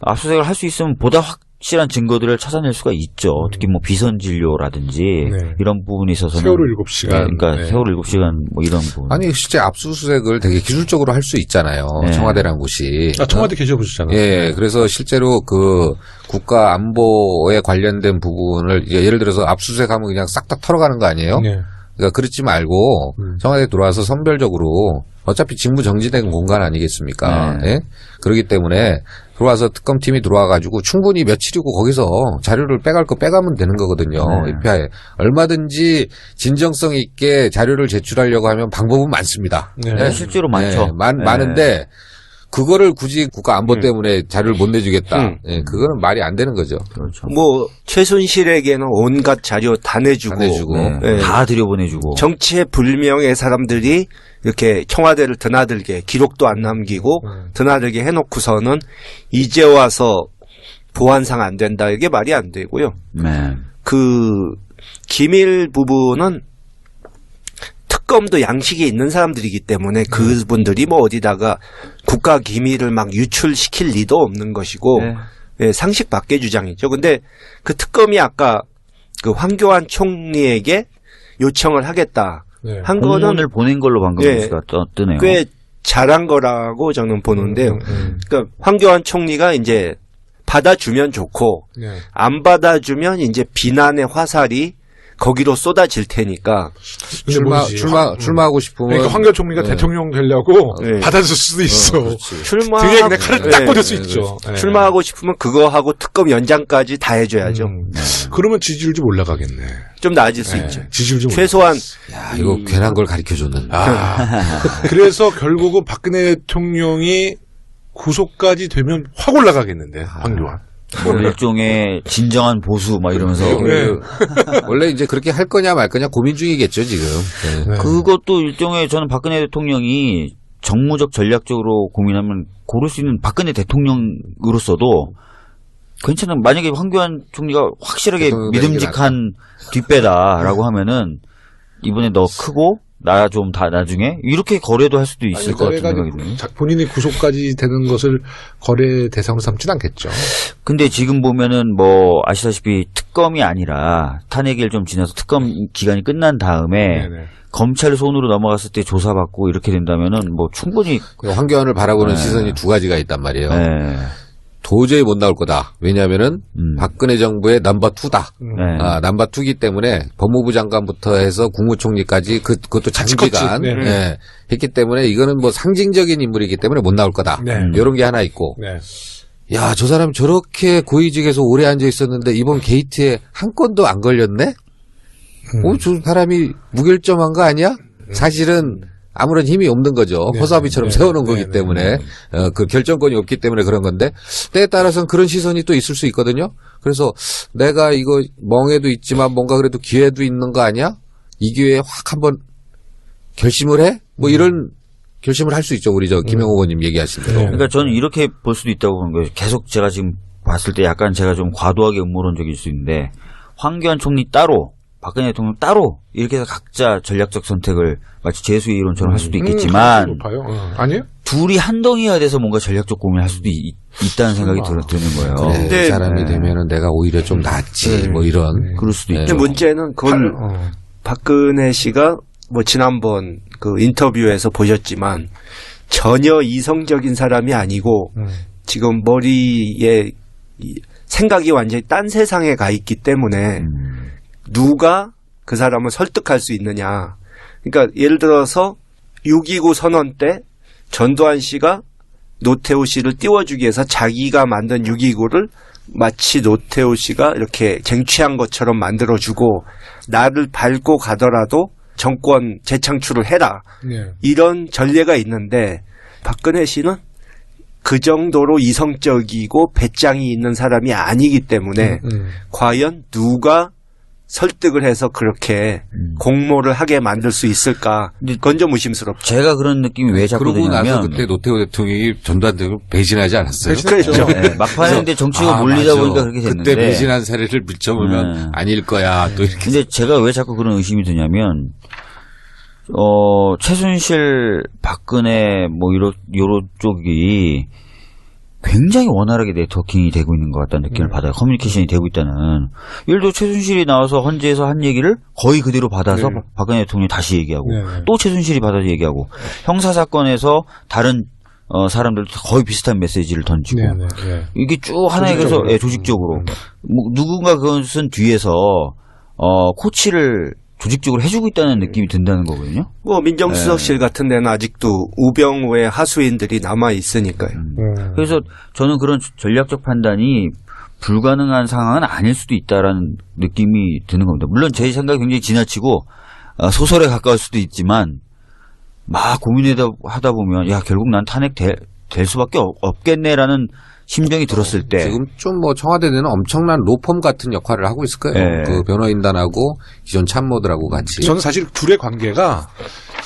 압수수색을 할 수 있으면 보다 확실한 증거들을 찾아낼 수가 있죠. 특히 뭐 비선 진료라든지 네. 이런 부분에 있어서는 세월호 7시간. 그러니까 네. 세월호 7시간 뭐 이런 부분. 아니 실제 압수수색을 되게 기술적으로 할 수 있잖아요. 네. 청와대라는 곳이. 아, 청와대 계셔보셨잖아요. 예, 그래서 실제로 그 국가 안보에 관련된 부분을 예를 들어서 압수수색하면 그냥 싹 다 털어가는 거 아니에요? 네. 그러니까 그렇지 말고 청와대 들어와서 선별적으로 어차피 직무 정지된 공간 아니겠습니까? 네. 예? 그렇기 때문에 들어와서 특검팀이 들어와가지고 충분히 며칠이고 거기서 자료를 빼갈 거 빼가면 되는 거거든요. 네. EPI에 얼마든지 진정성 있게 자료를 제출하려고 하면 방법은 많습니다. 네. 예? 실제로 많죠. 네, 네. 많은데 그거를 굳이 국가 안보 때문에 자료를 못 내주겠다. 예, 그거는 말이 안 되는 거죠. 그렇죠. 뭐 최순실에게는 온갖 자료 다 내주고, 다 내주고. 네. 네. 다 들여보내주고. 정치의 불명의 사람들이 이렇게 청와대를 드나들게 기록도 안 남기고 드나들게 해놓고서는 이제 와서 보안상 안 된다, 이게 말이 안 되고요. 네. 그 기밀 부분은 특검도 양식이 있는 사람들이기 때문에 그분들이 뭐 어디다가 국가 기밀을 막 유출시킬 리도 없는 것이고, 네. 예, 상식 밖의 주장이죠. 근데 그 특검이 아까 그 황교안 총리에게 요청을 하겠다 네. 한 거는 공문을 보낸 걸로 방금 예, 뉴스가 뜨네요. 꽤 잘한 거라고 저는 보는데요. 그러니까 황교안 총리가 이제 받아주면 좋고 네. 안 받아주면 이제 비난의 화살이 거기로 쏟아질 테니까. 근데 뭐지? 출마하고 싶으면. 그러니까 황교안 총리가 대통령 되려고 네. 받아줄 수도 있어. 등에 그냥 칼을 딱 꽂을 수 있죠. 네. 출마하고 싶으면 그거하고 특검 연장까지 다 해줘야죠. 그러면 지지율 좀 올라가겠네. 좀 나아질 수 있죠. 지지율 좀 최소한 야, 이거 괜한 걸 가르쳐 줬는데. 그래서 결국은 박근혜 대통령이 구속까지 되면 확 올라가겠는데 황교안. 뭐 일종의 진정한 보수 막 이러면서 네. 원래 이제 그렇게 할 거냐 말 거냐 고민 중이겠죠, 지금. 네. 그것도 일종의 저는 박근혜 대통령이 정무적 전략적으로 고민하면 고를 수 있는 박근혜 대통령으로서도 괜찮은, 만약에 황교안 총리가 확실하게 믿음직한 뒷배다라고 하면은 이번에 너 크고 나 좀 다 나중에 이렇게 거래도 할 수도 있을 것 같은 생각이 드네요. 본인이 구속까지 되는 것을 거래 대상으로 삼진 않겠죠. 근데 지금 보면은 뭐 아시다시피 특검이 아니라 탄핵일 좀 지나서 특검 기간이 끝난 다음에 네네. 검찰 손으로 넘어갔을 때 조사받고 이렇게 된다면은 뭐 충분히 황교안을 바라보는 네. 시선이 두 가지가 있단 말이에요. 네. 도저히 못 나올 거다. 왜냐하면은 박근혜 정부의 넘버 2다. 네. 아, 넘버 2기 때문에 법무부 장관부터 해서 국무총리까지 그것도 장기간 네. 예, 했기 때문에 이거는 뭐 상징적인 인물이기 때문에 못 나올 거다. 네. 이런 게 하나 있고. 네. 야, 저 사람 저렇게 고위직에서 오래 앉아 있었는데 이번 게이트에 한 건도 안 걸렸네? 저 사람이 무결점한 거 아니야? 사실은 아무런 힘이 없는 거죠. 네. 허수아비처럼 네. 세워놓은 네. 거기 네. 때문에 그 결정권이 없기 때문에 그런 건데 때에 따라서는 그런 시선이 또 있을 수 있거든요. 그래서 내가 이거 멍에도 있지만 뭔가 그래도 기회도 있는 거 아니야? 이 기회에 확 한번 결심을 해? 뭐 이런 결심을 할 수 있죠. 우리 저 김영호 의원님 얘기하신 대로. 그러니까 저는 이렇게 볼 수도 있다고 보는 거예요. 계속 제가 지금 봤을 때 약간 제가 좀 과도하게 음모론적일 수 있는데 황교안 총리 따로 박근혜 대통령 따로 이렇게 해서 각자 전략적 선택을 마치 재수의 이론처럼 할 수도 있겠지만 높아요. 아니에요? 둘이 한덩이가 돼서 뭔가 전략적 고민을 할 수도 있다는 생각이 드는 거예요. 그래, 근데- 이 사람이 되면은 내가 오히려 좀 낫지. 뭐 이런. 그럴 수도 네. 있죠. 근데 문제는 그건 박근혜 씨가 뭐 지난번 그 인터뷰에서 보셨지만 전혀 이성적인 사람이 아니고 지금 머리에 생각이 완전히 딴 세상에 가 있기 때문에 누가 그 사람을 설득할 수 있느냐. 그러니까 예를 들어서 6.29 선언 때 전두환 씨가 노태우 씨를 띄워주기 위해서 자기가 만든 6.29를 마치 노태우 씨가 이렇게 쟁취한 것처럼 만들어주고 나를 밟고 가더라도 정권 재창출을 해라. 네. 이런 전례가 있는데 박근혜 씨는 그 정도로 이성적이고 배짱이 있는 사람이 아니기 때문에 과연 누가 설득을 해서 그렇게 공모를 하게 만들 수 있을까? 그건 좀 의심스럽죠. 제가 그런 느낌이 왜 자꾸 그러고 나서 드냐면 그때 노태우 대통령이 전두환 대통령 배신하지 않았어요? 배신했죠. 네, 막판인데 정치가 몰리다 맞아. 보니까 그렇게 됐는데 그때 배신한 사례를 밀쳐보면 아닐 거야. 또 이렇게. 근데 제가 왜 자꾸 그런 의심이 드냐면, 최순실, 박근혜, 뭐, 요런 쪽이 굉장히 원활하게 네트워킹이 되고 있는 것 같다는 느낌을 받아요. 커뮤니케이션이 되고 있다는. 예를 들어 최순실이 나와서 헌재에서 한 얘기를 거의 그대로 받아서 박근혜 대통령이 다시 얘기하고, 또 최순실이 받아서 얘기하고, 형사사건에서 다른 사람들도 거의 비슷한 메시지를 던지고, 이게 쭉 하나의 그래서 조직적으로. 뭐, 누군가 그것은 뒤에서, 코치를 조직적으로 해주고 있다는 느낌이 든다는 거거든요. 뭐 민정수석실 같은 데는 아직도 우병우의 하수인들이 남아 있으니까요. 그래서 저는 그런 전략적 판단이 불가능한 상황은 아닐 수도 있다라는 느낌이 드는 겁니다. 물론 제 생각이 굉장히 지나치고 소설에 가까울 수도 있지만 막 고민하다 보면 야 결국 난 탄핵될 수밖에 없겠네라는 심정이 들었을 때 지금 좀 뭐 청와대는 엄청난 로펌 같은 역할을 하고 있을 거예요. 네. 그 변호인단하고 기존 참모들하고 같이. 저는 사실 둘의 관계가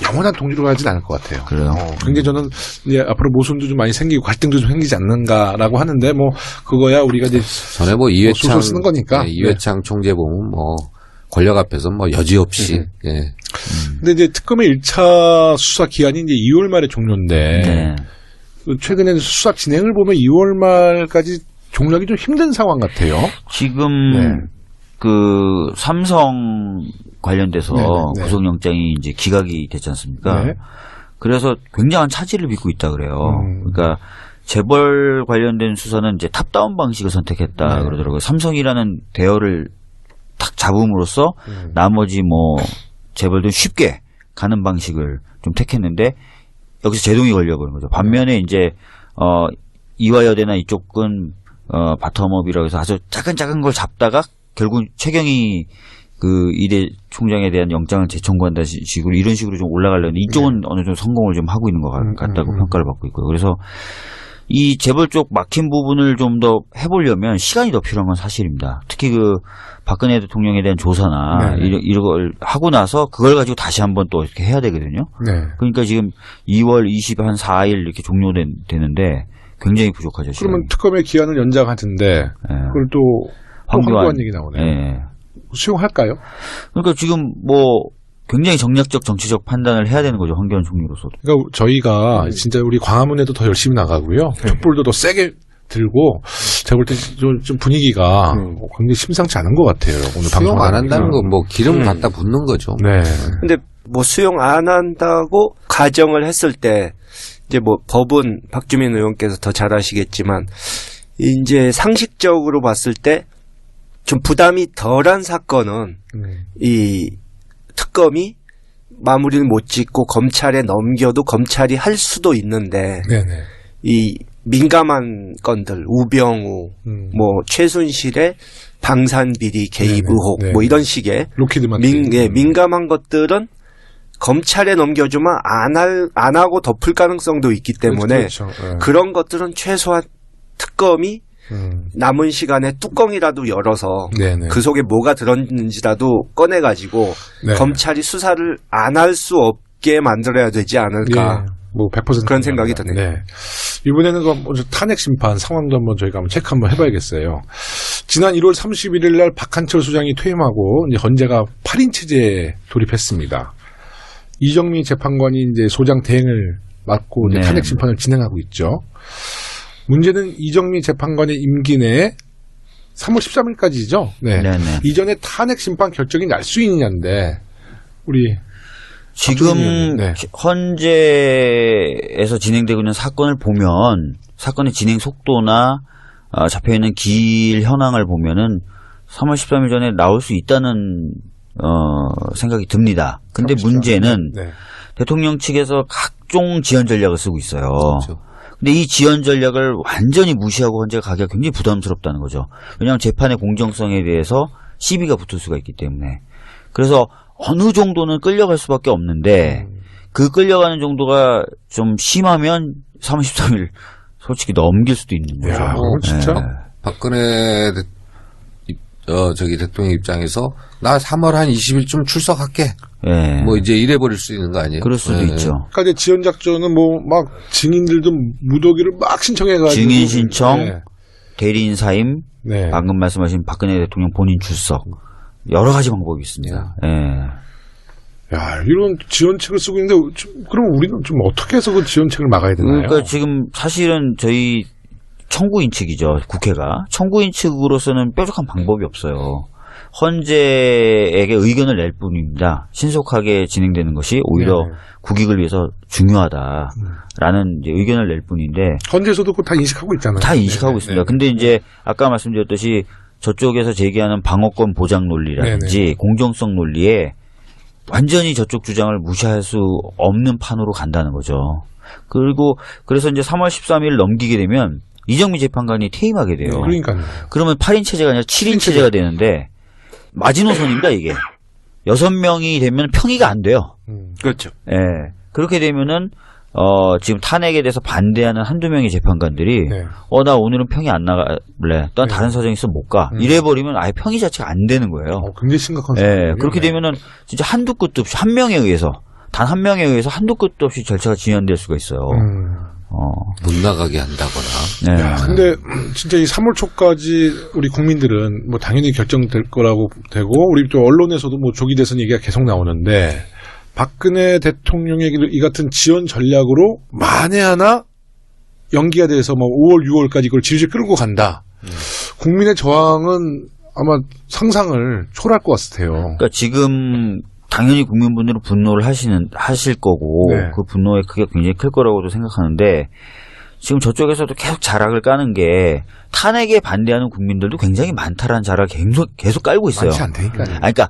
영원한 동지로 가진 않을 것 같아요. 그래요. 굉장히 저는 이제 앞으로 모순도 좀 많이 생기고 갈등도 좀 생기지 않는가라고 하는데 뭐 그거야 우리가 이제 전에 뭐 이회창 소설 쓰는 거니까. 네, 이회창 총재 보면 뭐 권력 앞에서 뭐 여지없이. 예. 근데 이제 특검의 1차 수사 기한이 이제 2월 말에 종료인데 네. 최근에 수사 진행을 보면 2월 말까지 종료하기 좀 힘든 상황 같아요. 지금 네. 그 삼성 관련돼서 네. 구속영장이 이제 기각이 됐지 않습니까? 네. 그래서 굉장한 차질을 빚고 있다 그래요. 그러니까 재벌 관련된 수사는 이제 탑다운 방식을 선택했다 그러더라고요. 삼성이라는 대여를 탁 잡음으로써 나머지 뭐 재벌들 쉽게 가는 방식을 좀 택했는데 여기서 제동이 걸려버린 거죠. 반면에 이제 이화여대나 이쪽은 바텀업이라고 해서 아주 작은 걸 잡다가 결국 최경희 그 이대 총장에 대한 영장을 재청구한다 식으로 이런 식으로 좀 올라가려는데 이쪽은 어느 정도 성공을 좀 하고 있는 것 같다고 평가를 받고 있고요. 그래서 이 재벌 쪽 막힌 부분을 좀 더 해보려면 시간이 더 필요한 건 사실입니다. 특히 그 박근혜 대통령에 대한 조사나 이런 걸 하고 나서 그걸 가지고 다시 한번 또 이렇게 해야 되거든요. 네. 그러니까 지금 2월 24일 이렇게 종료되는데 굉장히 부족하죠. 그러면 시간이. 특검의 기한을 연장하던데 그걸 또 황교안 얘기 나오네요. 예. 수용할까요? 그러니까 지금 뭐 굉장히 정략적 정치적 판단을 해야 되는 거죠. 황교안 총리로서. 그러니까 저희가 진짜 우리 광화문에도 더 열심히 나가고요. 촛불도 더 세게 들고 제가 볼 때 좀 분위기가 굉장히 심상치 않은 것 같아요. 오늘 수용 안 한다는 거. 건 뭐 기름 갖다 붓는 거죠. 네. 근데 뭐 수용 안 한다고 가정을 했을 때 이제 뭐 법은 박주민 의원께서 더 잘 아시겠지만 이제 상식적으로 봤을 때 좀 부담이 덜한 사건은 이 특검이 마무리를 못 짓고 검찰에 넘겨도 검찰이 할 수도 있는데 네네. 이 민감한 건들 우병우 뭐 최순실의 방산비리 개입 의혹 네. 뭐 이런 식의 로키드 마틴. 민감한 것들은 검찰에 넘겨주면 안 하고 덮을 가능성도 있기 때문에 그렇죠. 네. 그런 것들은 최소한 특검이 남은 시간에 뚜껑이라도 열어서 네네. 그 속에 뭐가 들었는지라도 꺼내가지고 네. 검찰이 수사를 안 할 수 없게 만들어야 되지 않을까. 예, 뭐 100% 그런 생각이 드네요. 네. 이번에는 그 먼저 탄핵 심판 상황도 한번 저희가 한번 체크 한번 해봐야겠어요. 지난 1월 31일 날 박한철 수장이 퇴임하고 이제 헌재가 8인 체제에 돌입했습니다. 이정미 재판관이 이제 소장 대행을 맡고 이제 네. 탄핵 심판을 진행하고 있죠. 문제는 이정미 재판관의 임기 내에 3월 13일까지죠. 네. 네네. 이전에 탄핵 심판 결정이 날 수 있느냐인데 우리 지금 네. 헌재에서 진행되고 있는 사건을 보면 사건의 진행 속도나 잡혀있는 길 현황을 보면은 3월 13일 전에 나올 수 있다는 생각이 듭니다. 근데 문제는 네. 대통령 측에서 각종 지원 전략을 쓰고 있어요. 그렇죠. 근데 이 지원 전략을 완전히 무시하고 헌재가 가기가 굉장히 부담스럽다는 거죠. 왜냐하면 재판의 공정성에 대해서 시비가 붙을 수가 있기 때문에. 그래서 어느 정도는 끌려갈 수밖에 없는데 그 끌려가는 정도가 좀 심하면 3월 13일 솔직히 넘길 수도 있는 거죠. 야, 진짜. 네. 박근혜 대통령 입장에서 나 3월 한 20일쯤 출석할게. 예. 뭐 이제 이래버릴 수 있는 거 아니에요? 그럴 수도 예. 있죠. 그러니까 이제 지연 작전은 뭐 막 증인들도 무더기를 막 신청해가지고 증인 신청, 네. 대리인 사임, 네. 방금 말씀하신 박근혜 대통령 본인 출석 여러 가지 방법이 있습니다. 예. 야, 이런 지원책을 쓰고 있는데 그럼 우리는 좀 어떻게 해서 그 지원책을 막아야 되나요? 그러니까 지금 사실은 저희 청구인 측이죠. 국회가. 청구인 측으로서는 뾰족한 방법이 없어요. 헌재에게 의견을 낼 뿐입니다. 신속하게 진행되는 것이 오히려 네. 국익을 위해서 중요하다라는 이제 의견을 낼 뿐인데 헌재에서도 그거 다 인식하고 있잖아요. 다 인식하고 네, 있습니다. 네. 근데 이제 아까 말씀드렸듯이 저쪽에서 제기하는 방어권 보장 논리라든지 네, 네. 공정성 논리에 완전히 저쪽 주장을 무시할 수 없는 판으로 간다는 거죠. 그리고 그래서 이제 3월 13일 넘기게 되면 이정미 재판관이 퇴임하게 돼요. 그러니까요. 그러면 8인 체제가 아니라 7인 체제가 되는데 마지노선입니다, 이게. 6명이 되면 평의가 안 돼요. 그렇죠. 예. 그렇게 되면은 지금 탄핵에 대해서 반대하는 한두 명의 재판관들이 네. 나 오늘은 평이 안 나갈래. 난 다른 사정이 있어 못 가. 이래버리면 아예 평의 자체가 안 되는 거예요. 굉장히 심각한 예. 상황이에요. 그렇게 네. 되면은 진짜 한두 끝도 없이 한 명에 의해서 단 한 명에 의해서 한두 끝도 없이 절차가 지연될 수가 있어요. 못 나가게 한다거나. 네. 야, 근데 진짜 이 3월 초까지 우리 국민들은 뭐 당연히 결정될 거라고 되고 우리 또 언론에서도 뭐 조기 대선 얘기가 계속 나오는데 박근혜 대통령의 이 같은 지원 전략으로 만에 하나 연기가 돼서 뭐 5월, 6월까지 이걸 질질 끌고 간다. 국민의 저항은 아마 상상을 초월할 것 같아요. 그러니까 지금 당연히 국민분들은 분노를 하실 거고 네. 그 분노의 크기가 굉장히 클 거라고도 생각하는데 지금 저쪽에서도 계속 자락을 까는 게 탄핵에 반대하는 국민들도 굉장히 많다라는 자락을 계속 깔고 있어요. 많지 않다니까요. 그러니까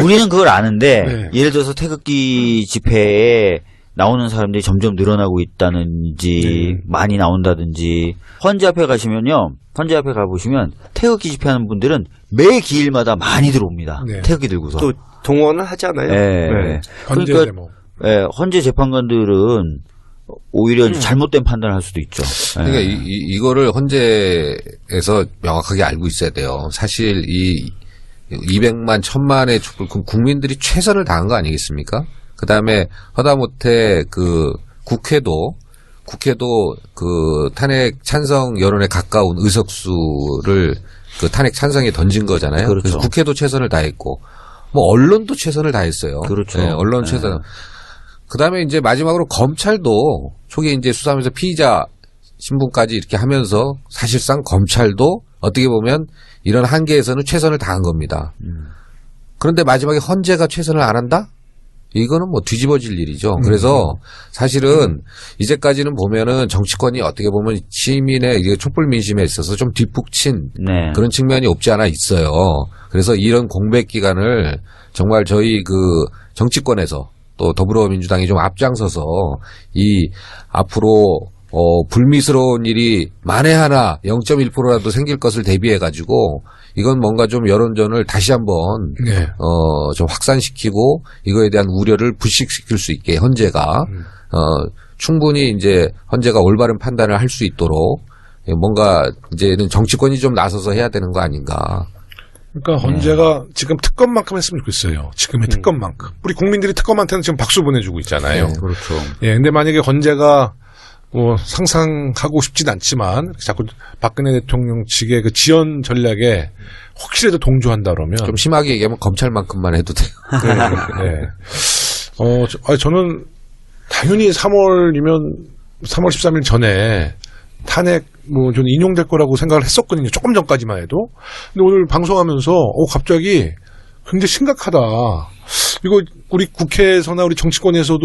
우리는 그걸 아는데 네. 예를 들어서 태극기 집회에 나오는 사람들이 점점 늘어나고 있다든지 많이 나온다든지 헌재 앞에 가시면요. 헌재 앞에 가보시면 태극기 집회하는 분들은 매 기일마다 많이 들어옵니다. 네. 태극기 들고서. 또 동원을 하잖아요. 예. 네. 헌재 그러니까 데모. 예, 헌재 재판관들은 오히려 이제 잘못된 판단을 할 수도 있죠. 예. 그러니까 이거를 헌재에서 명확하게 알고 있어야 돼요. 사실 이 200만, 1000만의 촛불, 국민들이 최선을 다한 거 아니겠습니까? 그 다음에 하다못해 국회도 그 탄핵 찬성 여론에 가까운 의석수를 그 탄핵 찬성에 던진 거잖아요. 그렇죠. 그래서 국회도 최선을 다했고, 뭐 언론도 최선을 다했어요. 그렇죠. 네, 언론 최선. 그 다음에 이제 마지막으로 검찰도 초기에 이제 수사하면서 피의자 신분까지 이렇게 하면서 사실상 검찰도 어떻게 보면 이런 한계에서는 최선을 다한 겁니다. 그런데 마지막에 헌재가 최선을 안 한다? 이거는 뭐 뒤집어질 일이죠. 그래서 사실은 이제까지는 보면은 정치권이 어떻게 보면 시민의 촛불 민심에 있어서 좀 뒷북친 네. 그런 측면이 없지 않아 있어요. 그래서 이런 공백 기간을 정말 저희 정치권에서 또 더불어민주당이 좀 앞장서서 이 앞으로 불미스러운 일이 만에 하나 0.1%라도 생길 것을 대비해 가지고 이건 뭔가 좀 여론전을 다시 한번 네. 좀 확산시키고 이거에 대한 우려를 불식시킬 수 있게 헌재가 충분히 이제 헌재가 올바른 판단을 할 수 있도록 뭔가 이제는 정치권이 좀 나서서 해야 되는 거 아닌가. 그러니까 헌재가 지금 특검만큼 했으면 좋겠어요. 지금의 특검만큼. 우리 국민들이 특검한테는 지금 박수 보내주고 있잖아요. 그렇죠. 예, 근데 만약에 헌재가 뭐 상상하고 싶진 않지만 자꾸 박근혜 대통령 측의 그 지원 전략에 혹시라도 동조한다 그러면 좀 심하게 얘기하면 검찰만큼만 해도 돼요. 네. 저는 당연히 3월 13일 전에 탄핵 좀 인용될 거라고 생각을 했었거든요. 조금 전까지만 해도. 근데 오늘 방송하면서 갑자기 굉장히 심각하다. 이거 우리 국회에서나 우리 정치권에서도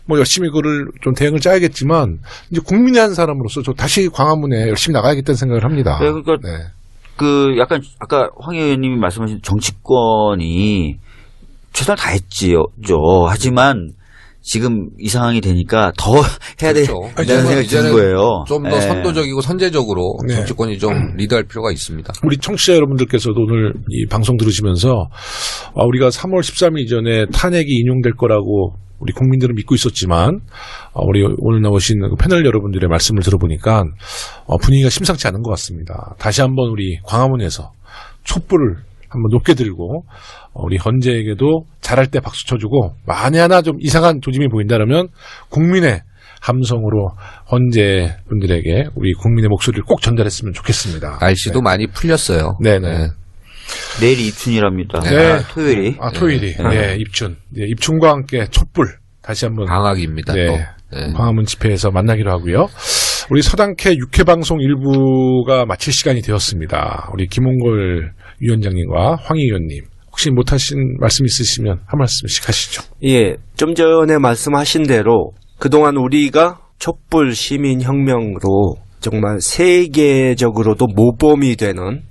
뭐 열심히 그거를 좀 대응을 짜야겠지만 이제 국민의 한 사람으로서 저 다시 광화문에 열심히 나가야겠다는 생각을 합니다. 네, 그러니까 약간 아까 황 의원님이 말씀하신 정치권이 최선을 다했지요. 하지만 지금 이 상황이 되니까 더 해야 그렇죠. 된다는 생각이 드는 거예요. 좀 더 예. 선도적이고 선제적으로 네. 정치권이 좀 리드할 필요가 있습니다. 우리 청취자 여러분들께서도 오늘 이 방송 들으시면서 우리가 3월 13일 이전에 탄핵이 인용될 거라고 우리 국민들은 믿고 있었지만 우리 오늘 나오신 그 패널 여러분들의 말씀을 들어보니까 분위기가 심상치 않은 것 같습니다. 다시 한번 우리 광화문에서 촛불을 한번 높게 들고 우리 헌재에게도 잘할 때 박수 쳐주고 만에 하나 좀 이상한 조짐이 보인다면 국민의 함성으로 헌재 분들에게 우리 국민의 목소리를 꼭 전달했으면 좋겠습니다. 날씨도 많이 풀렸어요. 네네. 내일이 입춘이랍니다. 네. 토요일이. 토요일이. 네, 입춘. 네, 입춘과 함께 촛불 다시 한번 방학입니다. 네, 또. 네. 광화문 집회에서 만나기로 하고요. 우리 서당캐 6회 방송 일부가 마칠 시간이 되었습니다. 우리 김홍걸 위원장님과 황희 의원님 혹시 못하신 말씀 있으시면 한 말씀씩 하시죠. 예, 좀 전에 말씀하신 대로 그동안 우리가 촛불 시민혁명으로 정말 세계적으로도 모범이 되는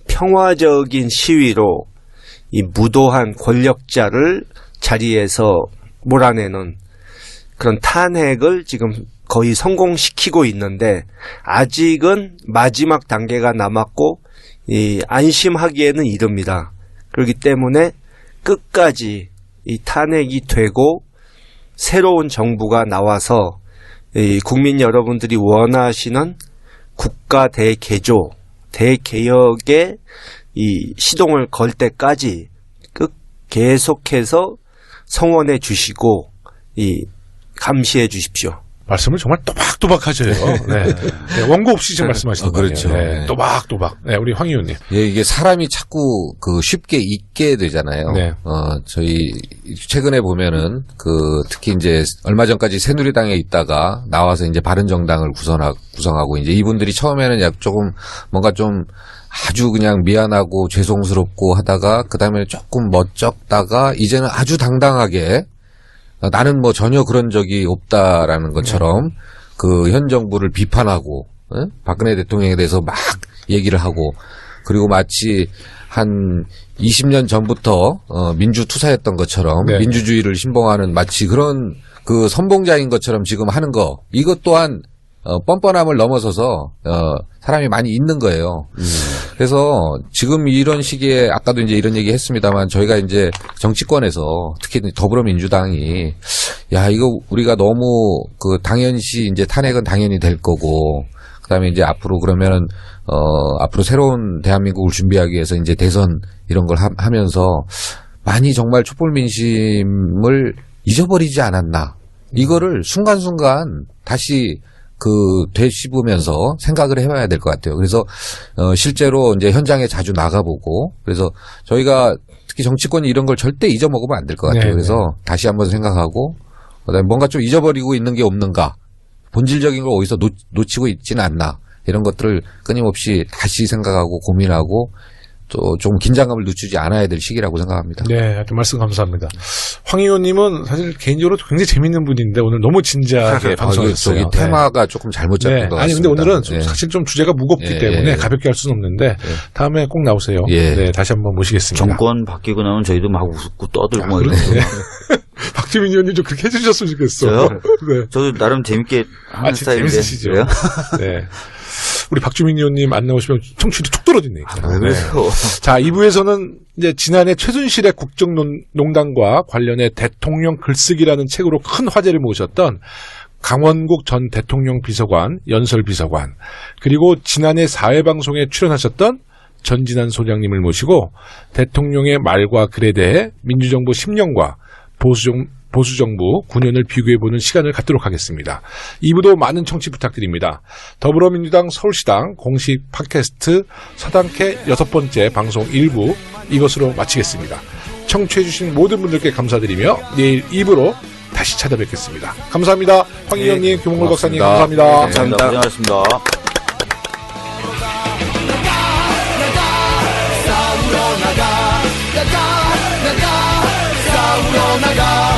평화적인 시위로 이 무도한 권력자를 자리에서 몰아내는 그런 탄핵을 지금 거의 성공시키고 있는데 아직은 마지막 단계가 남았고 안심하기에는 이릅니다. 그렇기 때문에 끝까지 이 탄핵이 되고 새로운 정부가 나와서 이 국민 여러분들이 원하시는 국가 대개조, 대개혁에 이 시동을 걸 때까지 계속해서 성원해 주시고 감시해 주십시오. 말씀을 정말 또박또박 하셔요. 네. 네, 원고 없이 지금 말씀하시는 거예요. 그렇죠. 네, 또박또박. 네, 우리 황 의원님. 예, 이게 사람이 자꾸 쉽게 잊게 되잖아요. 네. 저희 최근에 보면은 특히 이제 얼마 전까지 새누리당에 있다가 나와서 이제 바른정당을 구성하고 이제 이분들이 처음에는 조금 뭔가 좀 아주 그냥 미안하고 죄송스럽고 하다가 그다음에 조금 멋쩍다가 이제는 아주 당당하게 나는 뭐 전혀 그런 적이 없다라는 것처럼 현 정부를 비판하고 박근혜 대통령에 대해서 막 얘기를 하고 그리고 마치 한 20년 전부터 민주투사였던 것처럼 네. 민주주의를 신봉하는 마치 그런 선봉자인 것처럼 지금 하는 거 이것 또한 뻔뻔함을 넘어서서 사람이 많이 잊는 거예요. 그래서 지금 이런 시기에 아까도 이제 이런 얘기 했습니다만 저희가 이제 정치권에서 특히 더불어민주당이 이거 우리가 너무 당연시 이제 탄핵은 당연히 될 거고 그다음에 이제 앞으로 그러면은 앞으로 새로운 대한민국을 준비하기 위해서 이제 대선 이런 걸 하면서 많이 정말 촛불 민심을 잊어버리지 않았나 이거를 순간순간 다시 되씹으면서 생각을 해봐야 될 것 같아요. 그래서, 실제로 이제 현장에 자주 나가보고, 그래서 저희가 특히 정치권이 이런 걸 절대 잊어먹으면 안 될 것 같아요. 네네. 그래서 다시 한번 생각하고, 그다음에 뭔가 좀 잊어버리고 있는 게 없는가, 본질적인 걸 어디서 놓치고 있지는 않나, 이런 것들을 끊임없이 다시 생각하고 고민하고, 또 좀 긴장감을 늦추지 않아야 될 시기라고 생각합니다. 네, 하여튼 말씀 감사합니다. 황 의원님은 사실 개인적으로 굉장히 재밌는 분인데 오늘 너무 진지하게 방송하셨어요. 저기 테마가 조금 잘못 잡힌 것 같습니다. 아니 근데 오늘은 네. 사실 좀 주제가 무겁기 예, 때문에 예. 가볍게 할 수는 없는데 다음에 꼭 나오세요. 예. 네, 다시 한번 모시겠습니다. 정권 바뀌고 나면 저희도 막 웃고 떠들고 막 그래요? 이러고. 박주민 의원님 좀 그렇게 해주셨으면 좋겠어요. 저요? 네. 저도 나름 재밌게 하는 진짜 스타일인데. 재밌으시죠. 그래요? 네. 우리 박주민 의원님 안 나오시면 청취율이 툭 떨어지네요. 왜 그래요? 자, 2부에서는 이제 지난해 최순실의 국정농단과 관련해 대통령 글쓰기라는 책으로 큰 화제를 모으셨던 강원국 전 대통령 비서관, 연설 비서관, 그리고 지난해 4회 방송에 출연하셨던 전진한 소장님을 모시고 대통령의 말과 글에 대해 민주정부 10년과 보수정부 9년을 비교해보는 시간을 갖도록 하겠습니다. 2부도 많은 청취 부탁드립니다. 더불어민주당 서울시당 공식 팟캐스트 서당캐 6번째 방송 1부 이것으로 마치겠습니다. 청취해주신 모든 분들께 감사드리며 내일 2부로 다시 찾아뵙겠습니다. 감사합니다. 황 의원님, 김홍걸 박사님 감사합니다. 감사합니다. 고생하셨습니다. 싸우러 나가